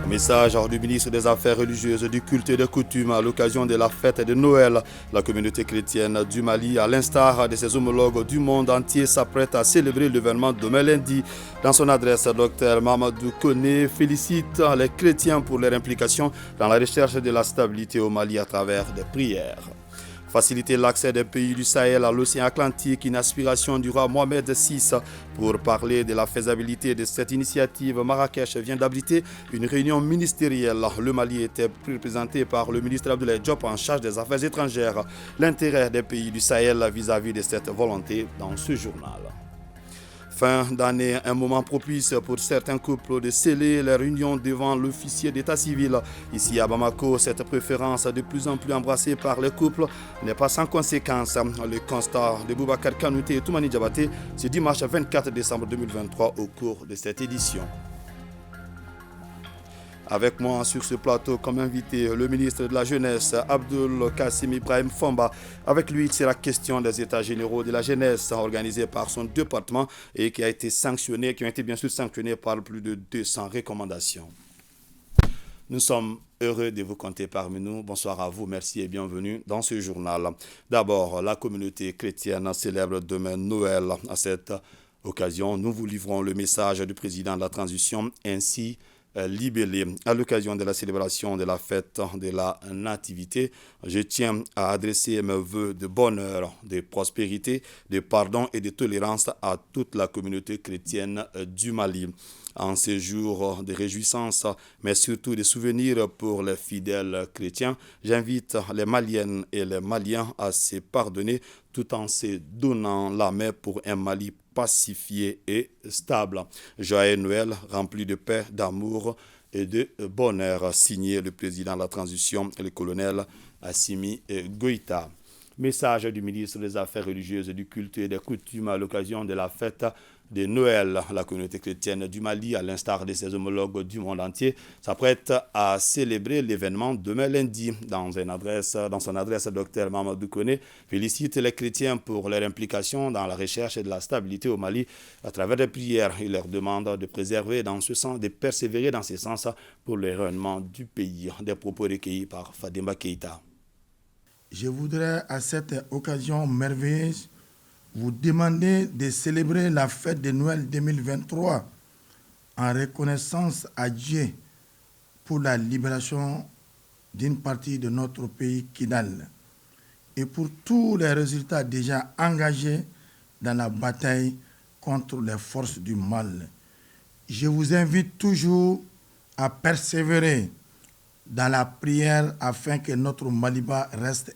Message du ministre des Affaires religieuses, du culte et des coutumes à l'occasion de la fête de Noël. La communauté chrétienne du Mali, à l'instar de ses homologues du monde entier, s'apprête à célébrer l'événement demain lundi. Dans son adresse, Dr Mamadou Koné félicite les chrétiens pour leur implication dans la recherche de la stabilité au Mali à travers des prières. Faciliter l'accès des pays du Sahel à l'océan Atlantique, une aspiration du roi Mohamed VI. Pour parler de la faisabilité de cette initiative, Marrakech vient d'abriter une réunion ministérielle. Le Mali était représenté par le ministre Abdoulaye Diop en charge des affaires étrangères. L'intérêt des pays du Sahel vis-à-vis de cette volonté dans ce journal. Fin d'année, un moment propice pour certains couples de sceller leur union devant l'officier d'état civil. Ici à Bamako, cette préférence de plus en plus embrassée par les couples n'est pas sans conséquence. Le constat de Boubacar Kanouté et Toumani Diabaté ce dimanche 24 décembre 2023 au cours de cette édition. Avec moi sur ce plateau comme invité, le ministre de la Jeunesse, Abdul Kassim Ibrahim Fomba. Avec lui, il sera question des états généraux de la jeunesse organisés par son département et qui ont été bien sûr sanctionnés par plus de 200 recommandations. Nous sommes heureux de vous compter parmi nous. Bonsoir à vous, merci et bienvenue dans ce journal. D'abord, la communauté chrétienne célèbre demain Noël. À cette occasion, nous vous livrons le message du président de la transition ainsi libellé. À l'occasion de la célébration de la fête de la Nativité, je tiens à adresser mes vœux de bonheur, de prospérité, de pardon et de tolérance à toute la communauté chrétienne du Mali. En ces jours de réjouissance, mais surtout de souvenirs pour les fidèles chrétiens, j'invite les Maliennes et les Maliens à se pardonner tout en se donnant la main pour un Mali pacifié et stable. Joyeux Noël, rempli de paix, d'amour et de bonheur, signé le président de la transition, le colonel Assimi Goïta. Message du ministre des Affaires religieuses, du culte et des coutumes à l'occasion de la fête de Noël. La communauté chrétienne du Mali, à l'instar de ses homologues du monde entier, s'apprête à célébrer l'événement demain lundi. Dans son adresse, Dr Mamadou Koné félicite les chrétiens pour leur implication dans la recherche de la stabilité au Mali à travers des prières. Il leur demande de persévérer dans ce sens pour le rayonnement du pays. Des propos recueillis par Fademba Keïta. Je voudrais à cette occasion merveilleuse vous demander de célébrer la fête de Noël 2023 en reconnaissance à Dieu pour la libération d'une partie de notre pays, Kidal, et pour tous les résultats déjà engagés dans la bataille contre les forces du mal. Je vous invite toujours à persévérer dans la prière afin que notre Maliba reste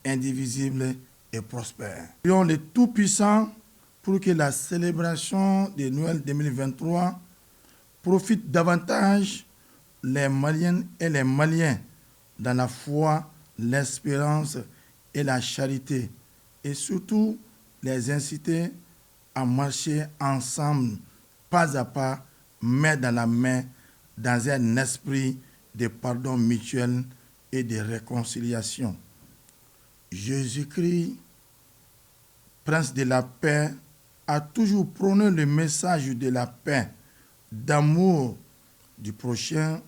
indivisible et prospère. Prions le Tout-Puissant pour que la célébration de Noël 2023 profite davantage les Maliennes et les Maliens dans la foi, l'espérance et la charité, et surtout les inciter à marcher ensemble, pas à pas, main dans la main, dans un esprit de pardon mutuel et de réconciliation. Jésus-Christ, Prince de la paix, a toujours prôné le message de la paix, d'amour du prochain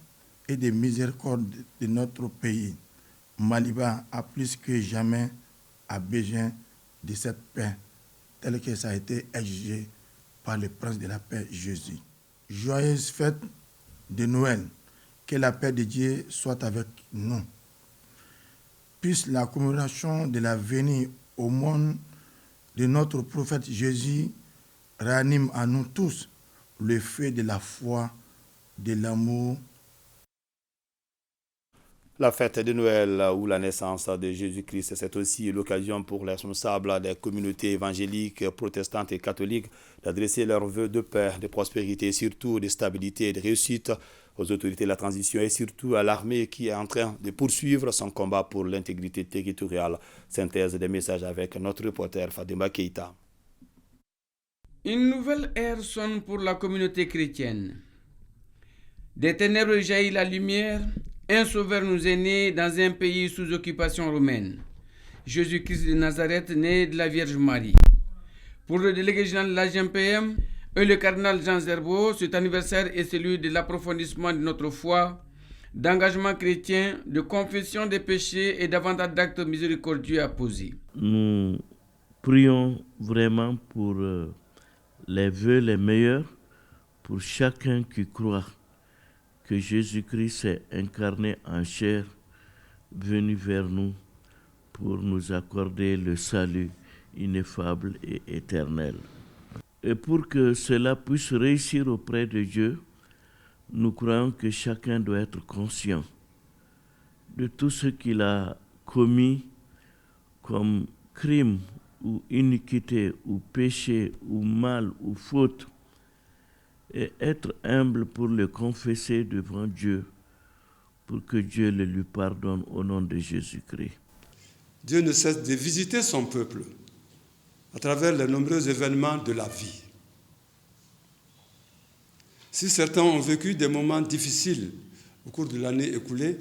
et de miséricorde de notre pays. Maliba a plus que jamais besoin de cette paix, telle que ça a été exigé par le Prince de la paix, Jésus. Joyeuse fête de Noël. Que la paix de Dieu soit avec nous. Puisse la commémoration de la venue au monde de notre prophète Jésus ranime à nous tous le feu de la foi, de l'amour. La fête de Noël ou la naissance de Jésus-Christ, c'est aussi l'occasion pour les responsables des communautés évangéliques, protestantes et catholiques d'adresser leurs vœux de paix, de prospérité, et surtout de stabilité et de réussite aux autorités de la transition et surtout à l'armée qui est en train de poursuivre son combat pour l'intégrité territoriale. Synthèse des messages avec notre reporter Fademba Keïta. Une nouvelle ère sonne pour la communauté chrétienne. Des ténèbres jaillit la lumière. Un sauveur nous est né dans un pays sous occupation romaine. Jésus-Christ de Nazareth, né de la Vierge Marie. Pour le délégué général de l'AGMPM, Et le cardinal Jean Zerbo, cet anniversaire est celui de l'approfondissement de notre foi, d'engagement chrétien, de confession des péchés et davantage d'actes miséricordieux à poser. Nous prions vraiment pour les vœux les meilleurs pour chacun qui croit que Jésus-Christ s'est incarné en chair, venu vers nous pour nous accorder le salut ineffable et éternel. Et pour que cela puisse réussir auprès de Dieu, nous croyons que chacun doit être conscient de tout ce qu'il a commis comme crime ou iniquité ou péché ou mal ou faute et être humble pour le confesser devant Dieu pour que Dieu le lui pardonne au nom de Jésus-Christ. Dieu ne cesse de visiter son peuple à travers les nombreux événements de la vie. Si certains ont vécu des moments difficiles au cours de l'année écoulée,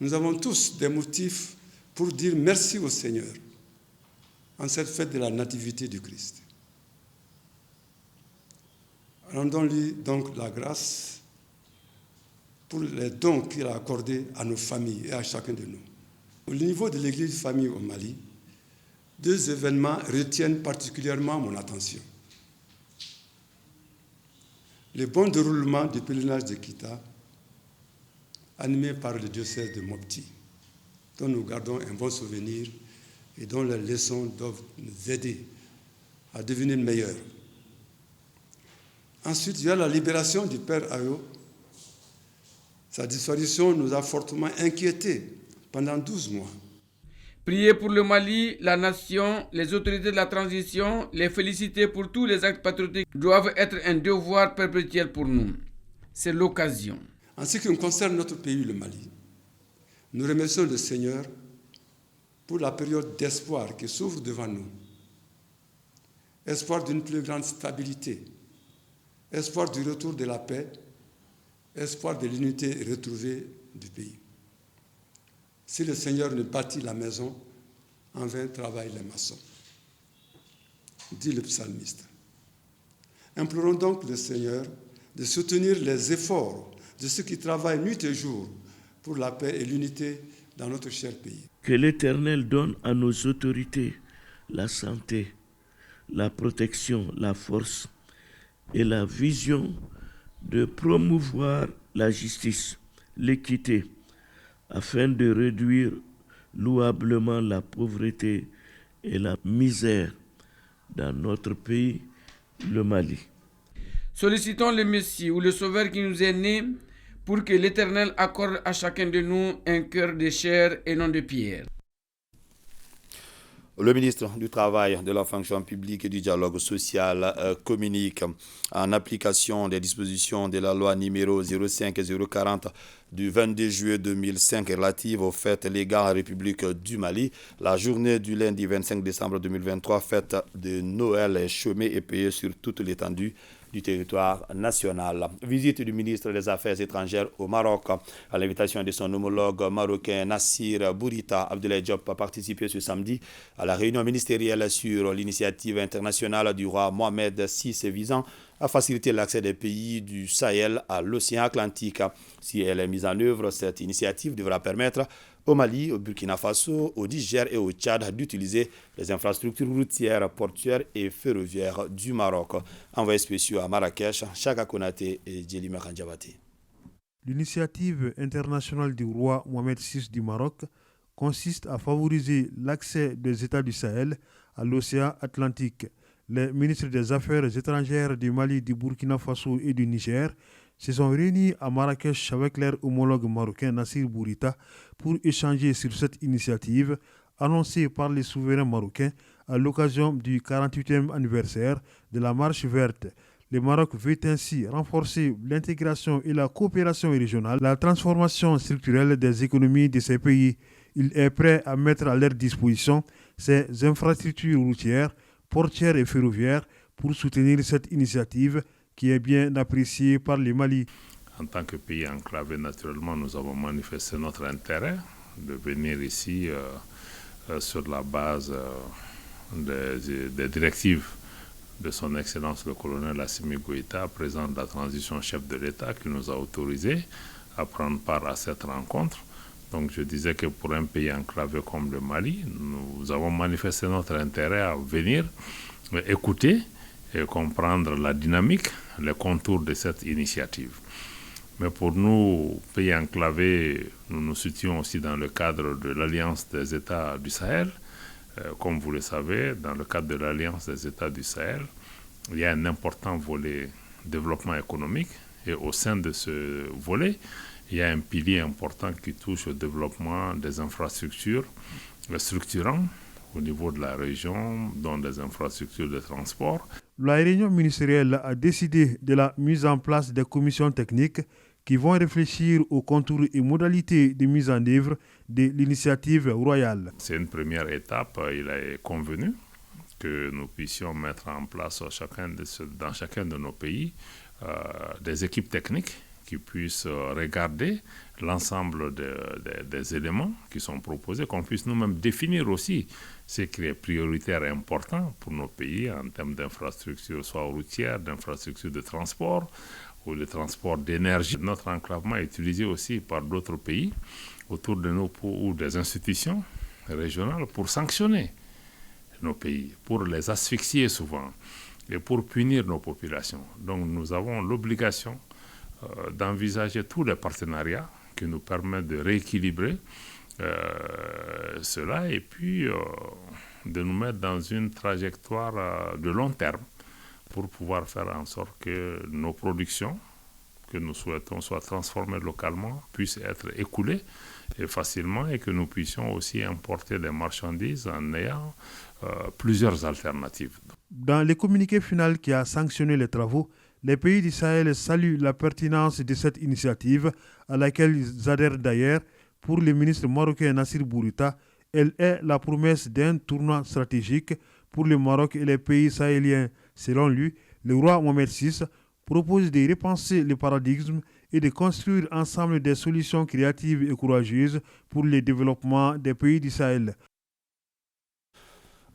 nous avons tous des motifs pour dire merci au Seigneur en cette fête de la nativité du Christ. Rendons-lui donc la grâce pour les dons qu'il a accordés à nos familles et à chacun de nous. Au niveau de l'Église famille au Mali, 2 événements retiennent particulièrement mon attention. Le bon déroulement du pèlerinage de Kita, animé par le diocèse de Mopti, dont nous gardons un bon souvenir et dont les leçons doivent nous aider à devenir meilleurs. Ensuite, il y a la libération du père Ayo. Sa disparition nous a fortement inquiétés pendant 12 mois. Prier pour le Mali, la nation, les autorités de la transition, les féliciter pour tous les actes patriotiques doivent être un devoir perpétuel pour nous. C'est l'occasion. En ce qui concerne notre pays, le Mali, nous remercions le Seigneur pour la période d'espoir qui s'ouvre devant nous. Espoir d'une plus grande stabilité, espoir du retour de la paix, espoir de l'unité retrouvée du pays. Si le Seigneur ne bâtit la maison, en vain travaillent les maçons, dit le psalmiste. Implorons donc le Seigneur de soutenir les efforts de ceux qui travaillent nuit et jour pour la paix et l'unité dans notre cher pays. Que l'Éternel donne à nos autorités la santé, la protection, la force et la vision de promouvoir la justice, l'équité, afin de réduire louablement la pauvreté et la misère dans notre pays, le Mali. Sollicitons le Messie ou le Sauveur qui nous est né pour que l'Éternel accorde à chacun de nous un cœur de chair et non de pierre. Le ministre du Travail, de la fonction publique et du dialogue social communique en application des dispositions de la loi numéro 05 et 040 du 22 juillet 2005 relative aux fêtes légales en République du Mali. La journée du lundi 25 décembre 2023, fête de Noël, est chômée et payée sur toute l'étendue du territoire national. Visite du ministre des Affaires étrangères au Maroc. À l'invitation de son homologue marocain Nassir Bourita, Abdoulaye Diop a participé ce samedi à la réunion ministérielle sur l'initiative internationale du roi Mohamed VI visant à faciliter l'accès des pays du Sahel à l'océan Atlantique. Si elle est mise en œuvre, cette initiative devra permettre au Mali, au Burkina Faso, au Niger et au Tchad d'utiliser les infrastructures routières, portuaires et ferroviaires du Maroc. Envoyés spéciaux à Marrakech, Chaka Konaté et Djeli Merandjabate. L'initiative internationale du roi Mohamed VI du Maroc consiste à favoriser l'accès des États du Sahel à l'océan Atlantique. Les ministres des Affaires étrangères du Mali, du Burkina Faso et du Niger se sont réunis à Marrakech avec leur homologue marocain Nassir Bourita pour échanger sur cette initiative annoncée par les souverains marocains à l'occasion du 48e anniversaire de la Marche verte. Le Maroc veut ainsi renforcer l'intégration et la coopération régionale, la transformation structurelle des économies de ces pays. Il est prêt à mettre à leur disposition ces infrastructures routières, portières et ferroviaires pour soutenir cette initiative qui est bien appréciée par le Mali. En tant que pays enclavé, naturellement, nous avons manifesté notre intérêt de venir ici sur la base des directives de son Excellence le colonel Assimi Goïta, président de la transition chef de l'État, qui nous a autorisé à prendre part à cette rencontre. Donc je disais que pour un pays enclavé comme le Mali, nous avons manifesté notre intérêt à venir écouter et comprendre la dynamique, les contours de cette initiative. Mais pour nous, pays enclavés, nous nous situons aussi dans le cadre de l'Alliance des États du Sahel. Comme vous le savez, dans le cadre de l'Alliance des États du Sahel, il y a un important volet développement économique. Et au sein de ce volet, il y a un pilier important qui touche au développement des infrastructures structurantes au niveau de la région, dont des infrastructures de transport. La réunion ministérielle a décidé de la mise en place des commissions techniques qui vont réfléchir aux contours et modalités de mise en œuvre de l'initiative royale. C'est une première étape. Il est convenu que nous puissions mettre en place dans chacun de nos pays des équipes techniques qui puissent regarder l'ensemble des éléments qui sont proposés, qu'on puisse nous-mêmes définir aussi ce qui est prioritaire et important pour nos pays en termes d'infrastructures, soit routières, d'infrastructures de transport ou de transport d'énergie. Notre enclavement est utilisé aussi par d'autres pays autour de nous ou des institutions régionales pour sanctionner nos pays, pour les asphyxier souvent et pour punir nos populations. Donc nous avons l'obligation d'envisager tous les partenariats qui nous permettent de rééquilibrer cela et puis de nous mettre dans une trajectoire de long terme pour pouvoir faire en sorte que nos productions que nous souhaitons soient transformées localement puissent être écoulées et facilement et que nous puissions aussi importer des marchandises en ayant plusieurs alternatives. Dans le communiqué final qui a sanctionné les travaux, les pays du Sahel saluent la pertinence de cette initiative à laquelle ils adhèrent d'ailleurs. Pour le ministre marocain Nassir Bourita, elle est la promesse d'un tournant stratégique pour le Maroc et les pays sahéliens. Selon lui, le roi Mohamed VI propose de repenser le paradigme et de construire ensemble des solutions créatives et courageuses pour le développement des pays du Sahel.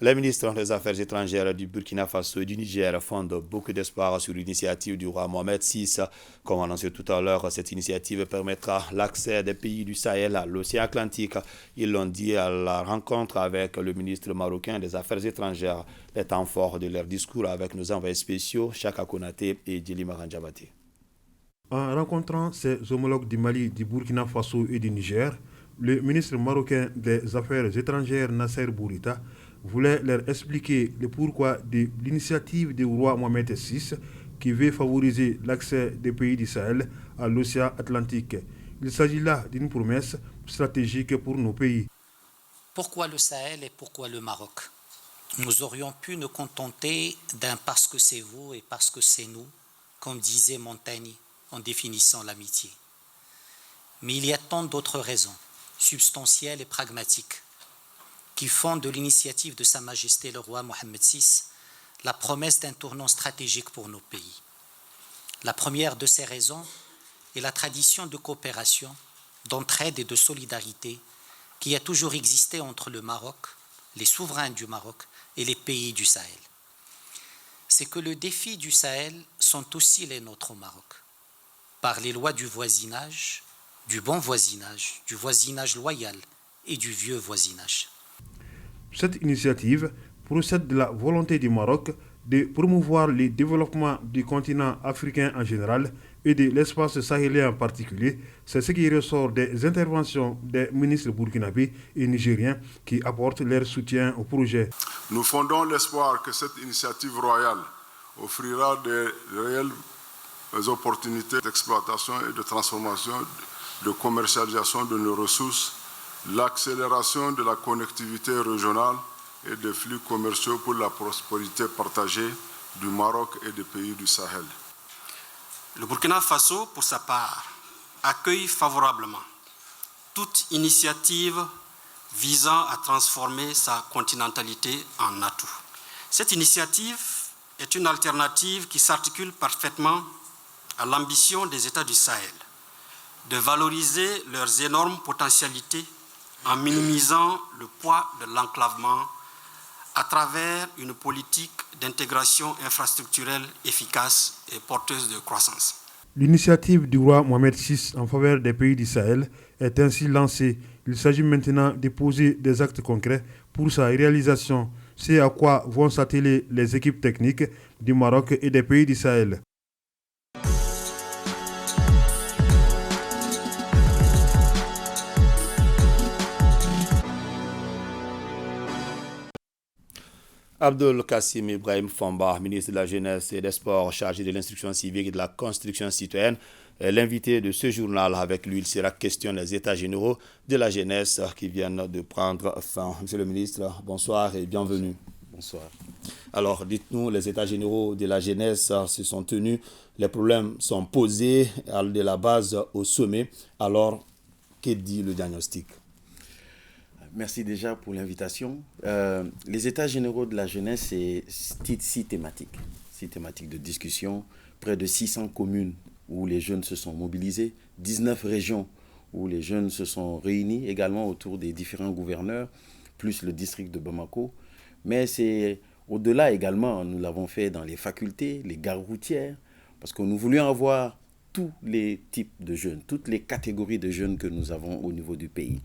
Les ministres des Affaires étrangères du Burkina Faso et du Niger fondent beaucoup d'espoir sur l'initiative du roi Mohamed VI. Comme annoncé tout à l'heure, cette initiative permettra l'accès des pays du Sahel à l'océan Atlantique. Ils l'ont dit à la rencontre avec le ministre marocain des Affaires étrangères. Les temps forts de leur discours avec nos envoyés spéciaux, Chaka Konaté et Djeli Maranjabate. En rencontrant ses homologues du Mali, du Burkina Faso et du Niger, le ministre marocain des Affaires étrangères Nasser Bourita voulait leur expliquer le pourquoi de l'initiative du roi Mohamed VI qui veut favoriser l'accès des pays du Sahel à l'océan Atlantique. Il s'agit là d'une promesse stratégique pour nos pays. Pourquoi le Sahel et pourquoi le Maroc? Nous aurions pu nous contenter d'un « parce que c'est vous et parce que c'est nous », comme disait Montaigne en définissant l'amitié. Mais il y a tant d'autres raisons, substantielles et pragmatiques, qui font de l'initiative de Sa Majesté le roi Mohamed VI la promesse d'un tournant stratégique pour nos pays. La première de ces raisons est la tradition de coopération, d'entraide et de solidarité qui a toujours existé entre le Maroc, les souverains du Maroc et les pays du Sahel. C'est que les défis du Sahel sont aussi les nôtres au Maroc, par les lois du voisinage, du bon voisinage, du voisinage loyal et du vieux voisinage. Cette initiative procède de la volonté du Maroc de promouvoir le développement du continent africain en général et de l'espace sahélien en particulier. C'est ce qui ressort des interventions des ministres burkinabés et nigériens qui apportent leur soutien au projet. Nous fondons l'espoir que cette initiative royale offrira de réelles opportunités d'exploitation et de transformation, de commercialisation de nos ressources, l'accélération de la connectivité régionale et des flux commerciaux pour la prospérité partagée du Maroc et des pays du Sahel. Le Burkina Faso, pour sa part, accueille favorablement toute initiative visant à transformer sa continentalité en atout. Cette initiative est une alternative qui s'articule parfaitement à l'ambition des États du Sahel de valoriser leurs énormes potentialités en minimisant le poids de l'enclavement à travers une politique d'intégration infrastructurelle efficace et porteuse de croissance. L'initiative du roi Mohamed VI en faveur des pays du Sahel est ainsi lancée. Il s'agit maintenant de poser des actes concrets pour sa réalisation. C'est à quoi vont s'atteler les équipes techniques du Maroc et des pays du Sahel. Abdul Kassim Ibrahim Fomba, ministre de la Jeunesse et des Sports, chargé de l'instruction civique et de la construction citoyenne, est l'invité de ce journal. Avec lui, il sera question des États généraux de la jeunesse qui viennent de prendre fin. Monsieur le ministre, bonsoir et bienvenue. Bonsoir. Alors, dites-nous, les États généraux de la jeunesse se sont tenus, les problèmes sont posés de la base au sommet. Alors, que dit le diagnostic ? Merci déjà pour l'invitation. Les États généraux de la jeunesse, c'est 6 thématiques de discussion, près de 600 communes où les jeunes se sont mobilisés, 19 régions où les jeunes se sont réunis également autour des différents gouverneurs, plus le district de Bamako. Mais c'est au-delà également, nous l'avons fait dans les facultés, les gares routières, parce que nous voulions avoir tous les types de jeunes, toutes les catégories de jeunes que nous avons au niveau du pays.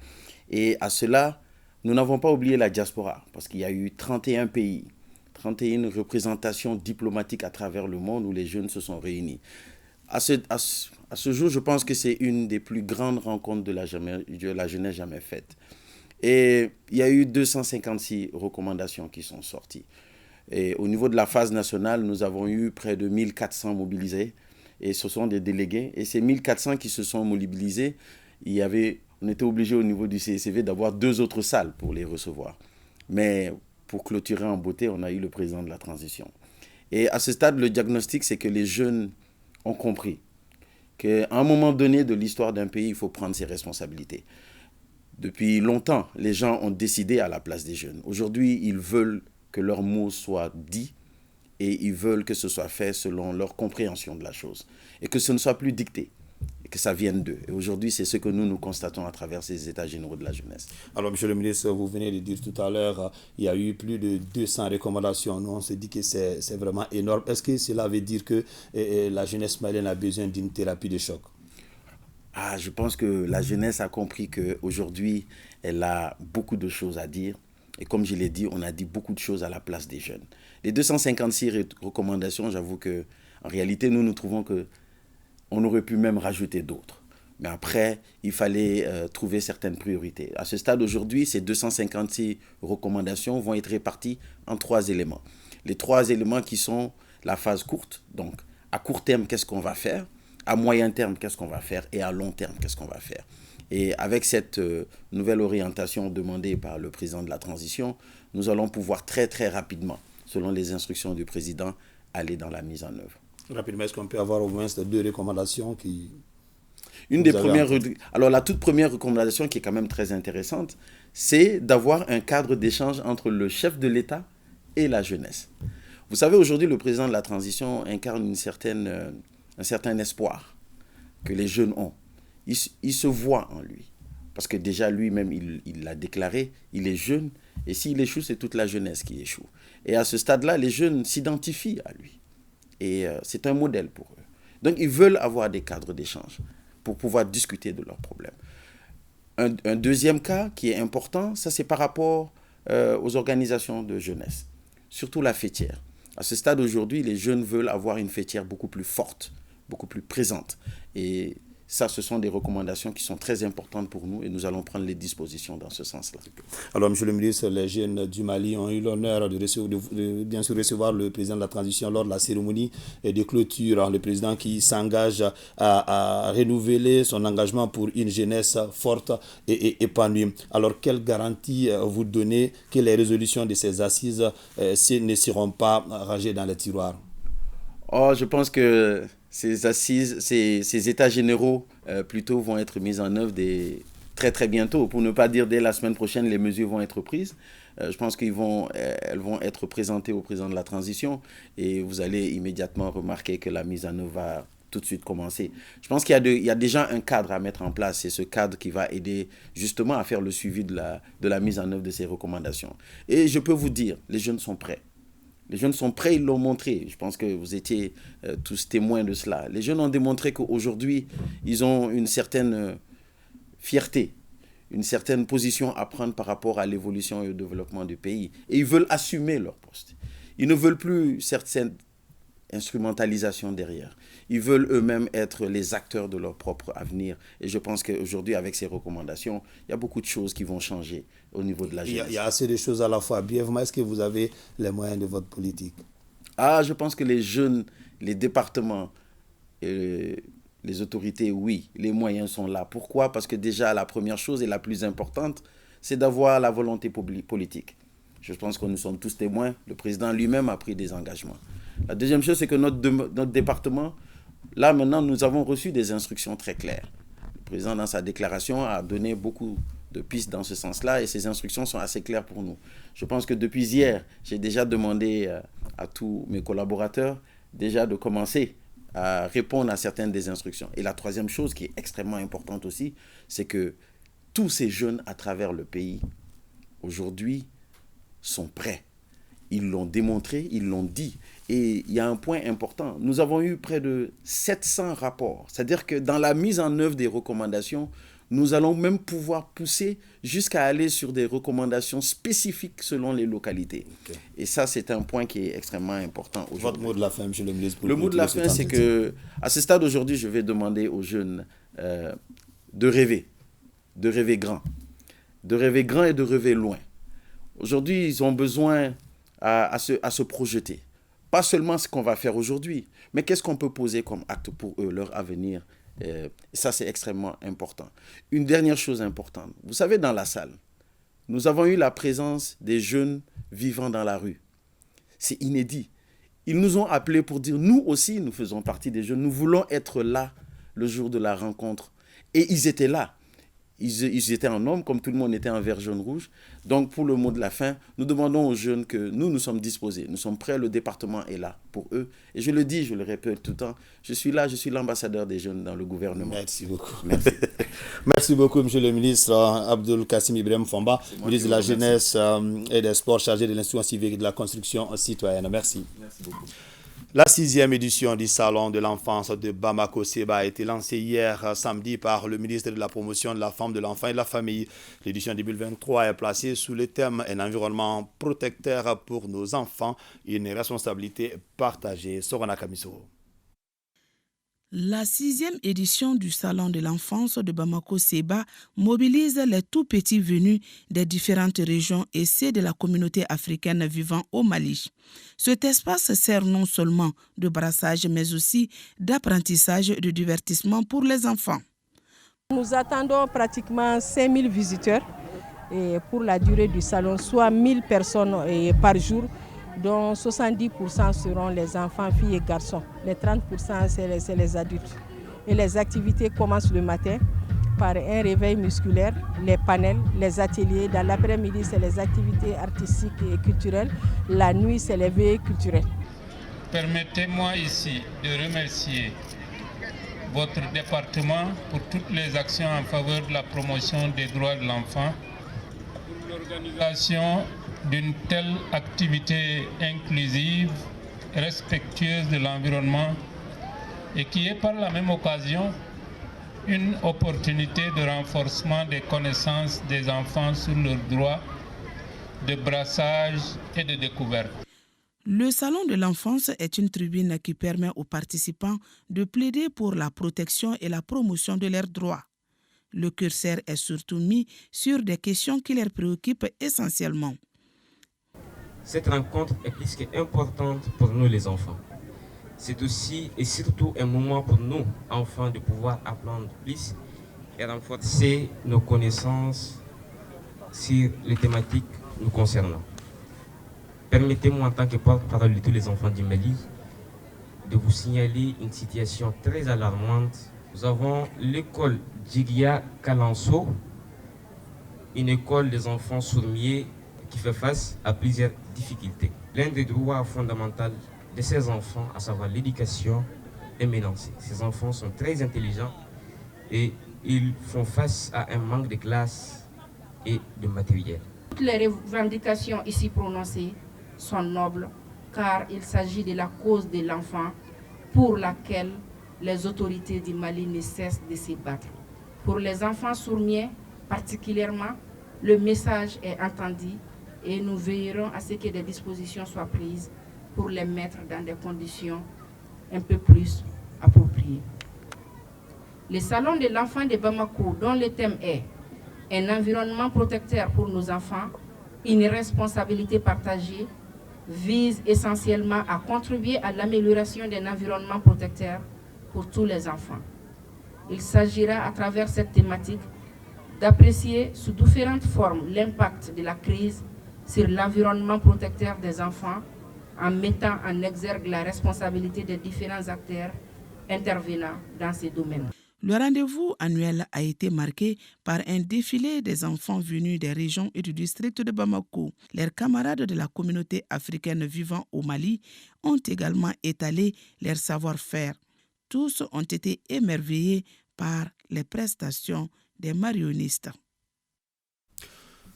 Et à cela, nous n'avons pas oublié la diaspora, parce qu'il y a eu 31 pays, 31 représentations diplomatiques à travers le monde où les jeunes se sont réunis. À ce jour, je pense que c'est une des plus grandes rencontres de la jeunesse jamais faite. Et il y a eu 256 recommandations qui sont sorties. Et au niveau de la phase nationale, nous avons eu près de 1400 mobilisés, et ce sont des délégués. Et ces 1400 qui se sont mobilisés, on était obligé au niveau du CSCV d'avoir 2 autres salles pour les recevoir. Mais pour clôturer en beauté, on a eu le président de la transition. Et à ce stade, le diagnostic, c'est que les jeunes ont compris qu'à un moment donné de l'histoire d'un pays, il faut prendre ses responsabilités. Depuis longtemps, les gens ont décidé à la place des jeunes. Aujourd'hui, ils veulent que leurs mots soient dits et ils veulent que ce soit fait selon leur compréhension de la chose et que ce ne soit plus dicté. Que ça vienne d'eux. Et aujourd'hui, c'est ce que nous constatons à travers ces États généraux de la jeunesse. Alors, monsieur le ministre, vous venez de dire tout à l'heure, il y a eu plus de 200 recommandations. Nous, on se dit que c'est vraiment énorme. Est-ce que cela veut dire que la jeunesse malienne a besoin d'une thérapie de choc ? Je pense que la jeunesse a compris qu'aujourd'hui, elle a beaucoup de choses à dire. Et comme je l'ai dit, on a dit beaucoup de choses à la place des jeunes. Les 256 recommandations, j'avoue qu'en réalité, nous trouvons que on aurait pu même rajouter d'autres. Mais après, il fallait trouver certaines priorités. À ce stade, aujourd'hui, ces 256 recommandations vont être réparties en 3 éléments. Les 3 éléments qui sont la phase courte. Donc, à court terme, qu'est-ce qu'on va faire ? À moyen terme, qu'est-ce qu'on va faire ? Et à long terme, qu'est-ce qu'on va faire ? Et avec cette nouvelle orientation demandée par le président de la transition, nous allons pouvoir très, très rapidement, selon les instructions du président, aller dans la mise en œuvre. Rapidement, est-ce qu'on peut avoir au moins 2 recommandations qui... Alors, la toute première recommandation qui est quand même très intéressante, c'est d'avoir un cadre d'échange entre le chef de l'État et la jeunesse. Vous savez, aujourd'hui, le président de la transition incarne un certain espoir que les jeunes ont. Il se voit en lui. Parce que déjà, lui-même, il l'a déclaré, il est jeune, et s'il échoue, c'est toute la jeunesse qui échoue. Et à ce stade-là, les jeunes s'identifient à lui. Et c'est un modèle pour eux. Donc, ils veulent avoir des cadres d'échange pour pouvoir discuter de leurs problèmes. Un deuxième cas qui est important, ça c'est par rapport aux organisations de jeunesse, surtout la fêtière. À ce stade aujourd'hui, les jeunes veulent avoir une fêtière beaucoup plus forte, beaucoup plus présente. Et ça, ce sont des recommandations qui sont très importantes pour nous et nous allons prendre les dispositions dans ce sens-là. Alors, monsieur le ministre, les jeunes du Mali ont eu l'honneur de bien sûr recevoir le président de la transition lors de la cérémonie de clôture. Le président qui s'engage à renouveler son engagement pour une jeunesse forte et épanouie. Alors, quelle garantie vous donnez que les résolutions de ces assises ne seront pas rangées dans les tiroirs ? Je pense que ces assises, ces états généraux plutôt vont être mis en œuvre très très bientôt. Pour ne pas dire dès la semaine prochaine, les mesures vont être prises. Je pense qu'elles vont être présentées au président de la transition et vous allez immédiatement remarquer que la mise en œuvre va tout de suite commencer. Je pense qu'il y a déjà un cadre à mettre en place. C'est ce cadre qui va aider justement à faire le suivi de la mise en œuvre de ces recommandations. Et je peux vous dire, les jeunes sont prêts. Les jeunes sont prêts, ils l'ont montré. Je pense que vous étiez tous témoins de cela. Les jeunes ont démontré qu'aujourd'hui, ils ont une certaine fierté, une certaine position à prendre par rapport à l'évolution et au développement du pays. Et ils veulent assumer leur poste. Ils ne veulent plus certaines instrumentalisation derrière. Ils veulent eux-mêmes être les acteurs de leur propre avenir. Et je pense qu'aujourd'hui, avec ces recommandations, il y a beaucoup de choses qui vont changer au niveau de la jeunesse. Il y a assez de choses à la fois. Brièvement, est-ce que vous avez les moyens de votre politique? Je pense que les jeunes, les départements, les autorités, oui, les moyens sont là. Pourquoi? Parce que déjà, la première chose et la plus importante, c'est d'avoir la volonté politique. Je pense que nous sommes tous témoins. Le président lui-même a pris des engagements. La deuxième chose, c'est que notre département, là maintenant, nous avons reçu des instructions très claires. Le président, dans sa déclaration, a donné beaucoup de pistes dans ce sens-là et ces instructions sont assez claires pour nous. Je pense que depuis hier, j'ai déjà demandé à tous mes collaborateurs déjà de commencer à répondre à certaines des instructions. Et la troisième chose qui est extrêmement importante aussi, c'est que tous ces jeunes à travers le pays, aujourd'hui, sont prêts. Ils l'ont démontré, ils l'ont dit. Et il y a un point important. Nous avons eu près de 700 rapports. C'est-à-dire que dans la mise en œuvre des recommandations, nous allons même pouvoir pousser jusqu'à aller sur des recommandations spécifiques selon les localités. Okay. Et ça, c'est un point qui est extrêmement important aujourd'hui. Votre mot de la fin, M. le ministre. Le mot de la fin, c'est qu'à ce stade aujourd'hui, je vais demander aux jeunes de rêver grand. De rêver grand et de rêver loin. Aujourd'hui, ils ont besoin à se projeter. Pas seulement ce qu'on va faire aujourd'hui, mais qu'est-ce qu'on peut poser comme acte pour eux, leur avenir. Ça, c'est extrêmement important. Une dernière chose importante. Vous savez, dans la salle, nous avons eu la présence des jeunes vivant dans la rue. C'est inédit. Ils nous ont appelés pour dire, nous aussi, nous faisons partie des jeunes. Nous voulons être là le jour de la rencontre. Et ils étaient là. Ils étaient en nombre, comme tout le monde était en vert, jaune, rouge. Donc, pour le mot de la fin, nous demandons aux jeunes que nous sommes disposés. Nous sommes prêts, le département est là pour eux. Et je le dis, je le répète tout le temps, je suis là, je suis l'ambassadeur des jeunes dans le gouvernement. Merci beaucoup. Merci. Merci beaucoup, monsieur le ministre Abdoul Kassim Ibrahim Fomba, ministre de la Jeunesse et des Sports, chargé de l'instruction civique et de la construction citoyenne. Merci. Merci beaucoup. La 6e édition du Salon de l'enfance de Bamako Seba a été lancée hier samedi par le ministre de la Promotion de la Femme, de l'Enfant et de la Famille. L'édition 2023 est placée sous le thème « Un environnement protecteur pour nos enfants, une responsabilité partagée ». Sorana Kamiso. La 6e édition du Salon de l'enfance de Bamako Seba mobilise les tout-petits venus des différentes régions et ceux de la communauté africaine vivant au Mali. Cet espace sert non seulement de brassage mais aussi d'apprentissage et de divertissement pour les enfants. Nous attendons pratiquement 5000 visiteurs pour la durée du salon, soit 1000 personnes par jour, dont 70% seront les enfants, filles et garçons. Les 30% c'est les adultes. Et les activités commencent le matin par un réveil musculaire, les panels, les ateliers. Dans l'après-midi, c'est les activités artistiques et culturelles. La nuit, c'est les veillées culturelles. Permettez-moi ici de remercier votre département pour toutes les actions en faveur de la promotion des droits de l'enfant, pour l'organisation d'une telle activité inclusive, respectueuse de l'environnement et qui est par la même occasion une opportunité de renforcement des connaissances des enfants sur leurs droits, de brassage et de découverte. Le Salon de l'enfance est une tribune qui permet aux participants de plaider pour la protection et la promotion de leurs droits. Le curseur est surtout mis sur des questions qui les préoccupent essentiellement. Cette rencontre est plus qu'importante pour nous les enfants. C'est aussi et surtout un moment pour nous, enfants, de pouvoir apprendre plus et renforcer nos connaissances sur les thématiques nous concernant. Permettez-moi en tant que porte-parole de tous les enfants du Mali de vous signaler une situation très alarmante. Nous avons l'école Djigia Kalanso, une école des enfants sourds-muets qui fait face à plusieurs difficultés. L'un des droits fondamentaux de ces enfants, à savoir l'éducation, éminancé. Ces enfants sont très intelligents et ils font face à un manque de classes et de matériel. Toutes les revendications ici prononcées sont nobles car il s'agit de la cause de l'enfant pour laquelle les autorités du Mali ne cessent de se battre. Pour les enfants sourds-muets particulièrement, le message est entendu et nous veillerons à ce que des dispositions soient prises pour les mettre dans des conditions un peu plus appropriées. Le salon de l'enfant de Bamako, dont le thème est un environnement protecteur pour nos enfants, une responsabilité partagée, vise essentiellement à contribuer à l'amélioration d'un environnement protecteur pour tous les enfants. Il s'agira à travers cette thématique d'apprécier sous différentes formes l'impact de la crise sur l'environnement protecteur des enfants en mettant en exergue la responsabilité des différents acteurs intervenant dans ces domaines. Le rendez-vous annuel a été marqué par un défilé des enfants venus des régions et du district de Bamako. Leurs camarades de la communauté africaine vivant au Mali ont également étalé leur savoir-faire. Tous ont été émerveillés par les prestations des marionnistes.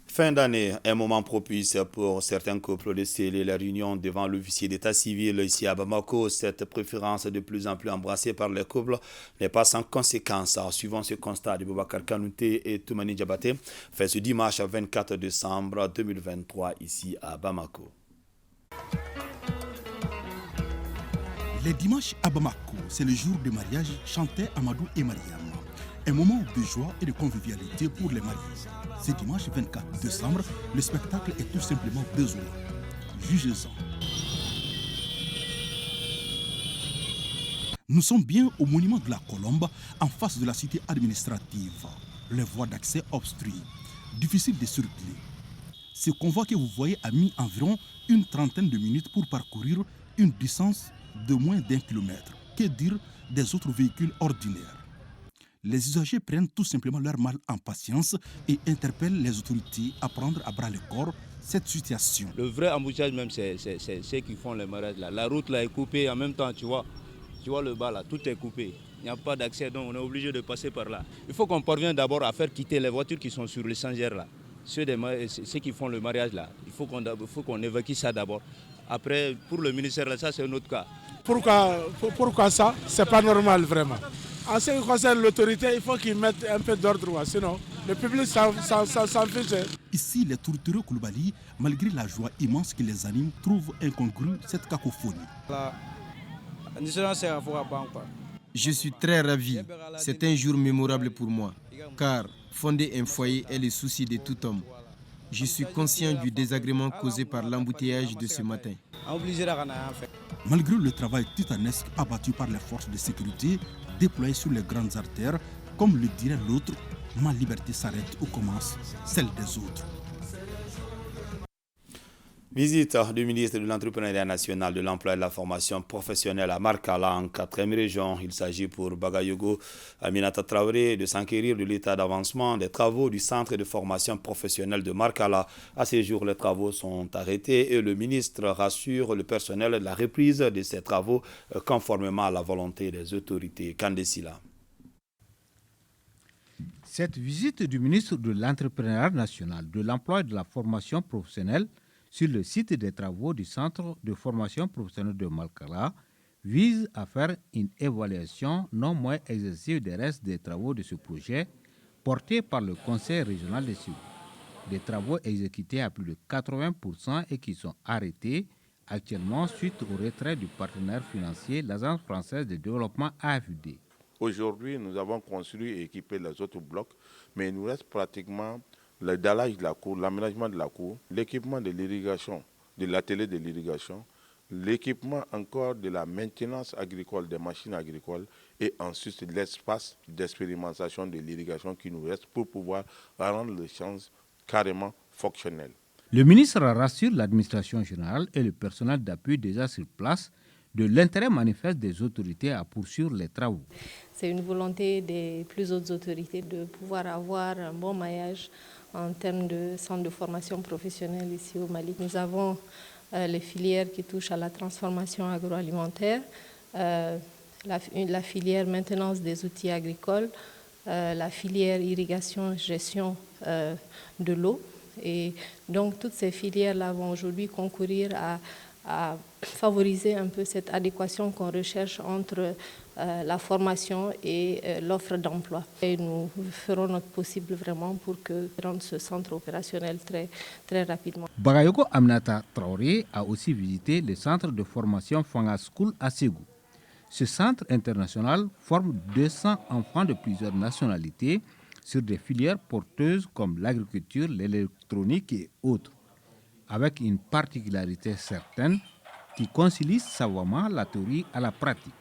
Fin d'année, un moment propice pour certains couples de sceller leur union devant l'officier d'état civil ici à Bamako. Cette préférence de plus en plus embrassée par les couples n'est pas sans conséquence. Suivant ce constat de Boubacar Kanouté et Toumani Diabaté, fait ce dimanche 24 décembre 2023 ici à Bamako. Les dimanches à Bamako, c'est le jour de mariage, chantait Amadou et Mariam. Un moment de joie et de convivialité pour les mariés. Ce dimanche 24 décembre, le spectacle est tout simplement désolant. Jugez-en. Nous sommes bien au monument de la Colombe, en face de la cité administrative. Les voies d'accès obstruées, difficile de circuler. Ce convoi que vous voyez a mis environ une trentaine de minutes pour parcourir une distance de moins d'1 kilomètre. Que dire des autres véhicules ordinaires? Les usagers prennent tout simplement leur mal en patience et interpellent les autorités à prendre à bras le corps cette situation. Le vrai embouteillage même, c'est ceux qui font les mariages là. La route là est coupée en même temps, tu vois le bas là, tout est coupé. Il n'y a pas d'accès, donc on est obligé de passer par là. Il faut qu'on parvienne d'abord à faire quitter les voitures qui sont sur l'échangeur là. Ceux qui font le mariage là, il faut qu'on évacue ça d'abord. Après, pour le ministère là, ça c'est un autre cas. Pourquoi ça? C'est pas normal vraiment. En ce qui concerne l'autorité, il faut qu'ils mettent un peu d'ordre, sinon le public s'en fiche. Ici, les tourtereaux Koulibaly, malgré la joie immense qui les anime, trouvent incongrue cette cacophonie. Je suis très ravi. C'est un jour mémorable pour moi, car fonder un foyer est le souci de tout homme. Je suis conscient du désagrément causé par l'embouteillage de ce matin. Malgré le travail titanesque abattu par les forces de sécurité déployées sur les grandes artères, comme le dirait l'autre, ma liberté s'arrête où commence celle des autres. Visite du ministre de l'Entrepreneuriat national, de l'Emploi et de la Formation professionnelle à Markala, en 4e région. Il s'agit pour Bagayogo Aminata Traoré de s'enquérir de l'état d'avancement des travaux du centre de formation professionnelle de Markala. À ce jour, les travaux sont arrêtés et le ministre rassure le personnel de la reprise de ces travaux conformément à la volonté des autorités. Kandesila. Cette visite du ministre de l'Entrepreneuriat national, de l'Emploi et de la Formation professionnelle sur le site des travaux du Centre de formation professionnelle de Markala vise à faire une évaluation non moins exhaustive des restes des travaux de ce projet porté par le Conseil régional des Sud. Des travaux exécutés à plus de 80% et qui sont arrêtés actuellement suite au retrait du partenaire financier, l'Agence française de développement AFD. Aujourd'hui, nous avons construit et équipé les autres blocs, mais il nous reste pratiquement le dallage de la cour, l'aménagement de la cour, l'équipement de l'irrigation, de l'atelier de l'irrigation, l'équipement encore de la maintenance agricole, des machines agricoles et ensuite l'espace d'expérimentation de l'irrigation qui nous reste pour pouvoir rendre les champs carrément fonctionnels. Le ministre rassure l'administration générale et le personnel d'appui déjà sur place de l'intérêt manifeste des autorités à poursuivre les travaux. C'est une volonté des plus hautes autorités de pouvoir avoir un bon maillage en termes de centre de formation professionnelle ici au Mali. Nous avons les filières qui touchent à la transformation agroalimentaire, la filière maintenance des outils agricoles, la filière irrigation, gestion de l'eau. Et donc toutes ces filières-là vont aujourd'hui concourir à favoriser un peu cette adéquation qu'on recherche entre la formation et l'offre d'emploi. Et nous ferons notre possible vraiment pour que rendre ce centre opérationnel très, très rapidement. Bagayoko Aminata Traoré a aussi visité le centre de formation Fanga School à Ségou. Ce centre international forme 200 enfants de plusieurs nationalités sur des filières porteuses comme l'agriculture, l'électronique et autres, avec une particularité certaine qui concilie savamment la théorie à la pratique.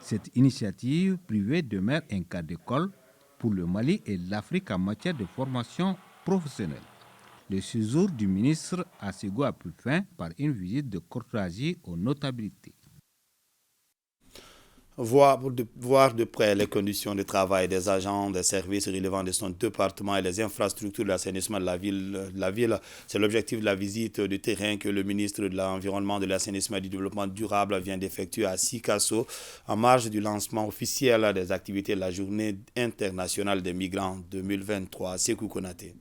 Cette initiative privée demeure un cas d'école pour le Mali et l'Afrique en matière de formation professionnelle. Le séjour du ministre à Ségou a pris fin par une visite de courtoisie aux notabilités. Voir de près les conditions de travail des agents des services relevant de son département et les infrastructures d'assainissement de la ville. C'est l'objectif de la visite de terrain que le ministre de l'Environnement, de l'Assainissement et du Développement durable vient d'effectuer à Sikasso en marge du lancement officiel des activités de la Journée internationale des migrants 2023. Sekou Konaté.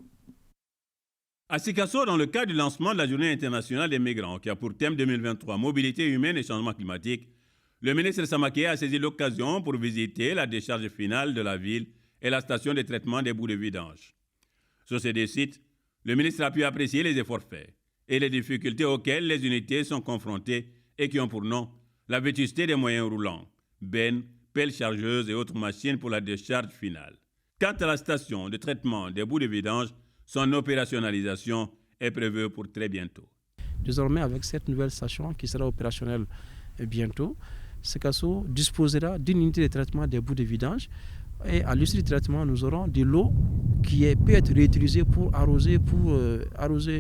À Sikasso, dans le cadre du lancement de la Journée internationale des migrants qui a pour thème 2023 mobilité humaine et changement climatique, le ministre Samaké a saisi l'occasion pour visiter la décharge finale de la ville et la station de traitement des boues de vidange. Sur ces deux sites, le ministre a pu apprécier les efforts faits et les difficultés auxquelles les unités sont confrontées et qui ont pour nom la vétusté des moyens roulants, bennes, pelles chargeuses et autres machines pour la décharge finale. Quant à la station de traitement des boues de vidange, son opérationnalisation est prévue pour très bientôt. Désormais, avec cette nouvelle station qui sera opérationnelle bientôt, Sikasso disposera d'une unité de traitement des boues de vidange et à l'issue du traitement, nous aurons de l'eau qui peut être réutilisée pour arroser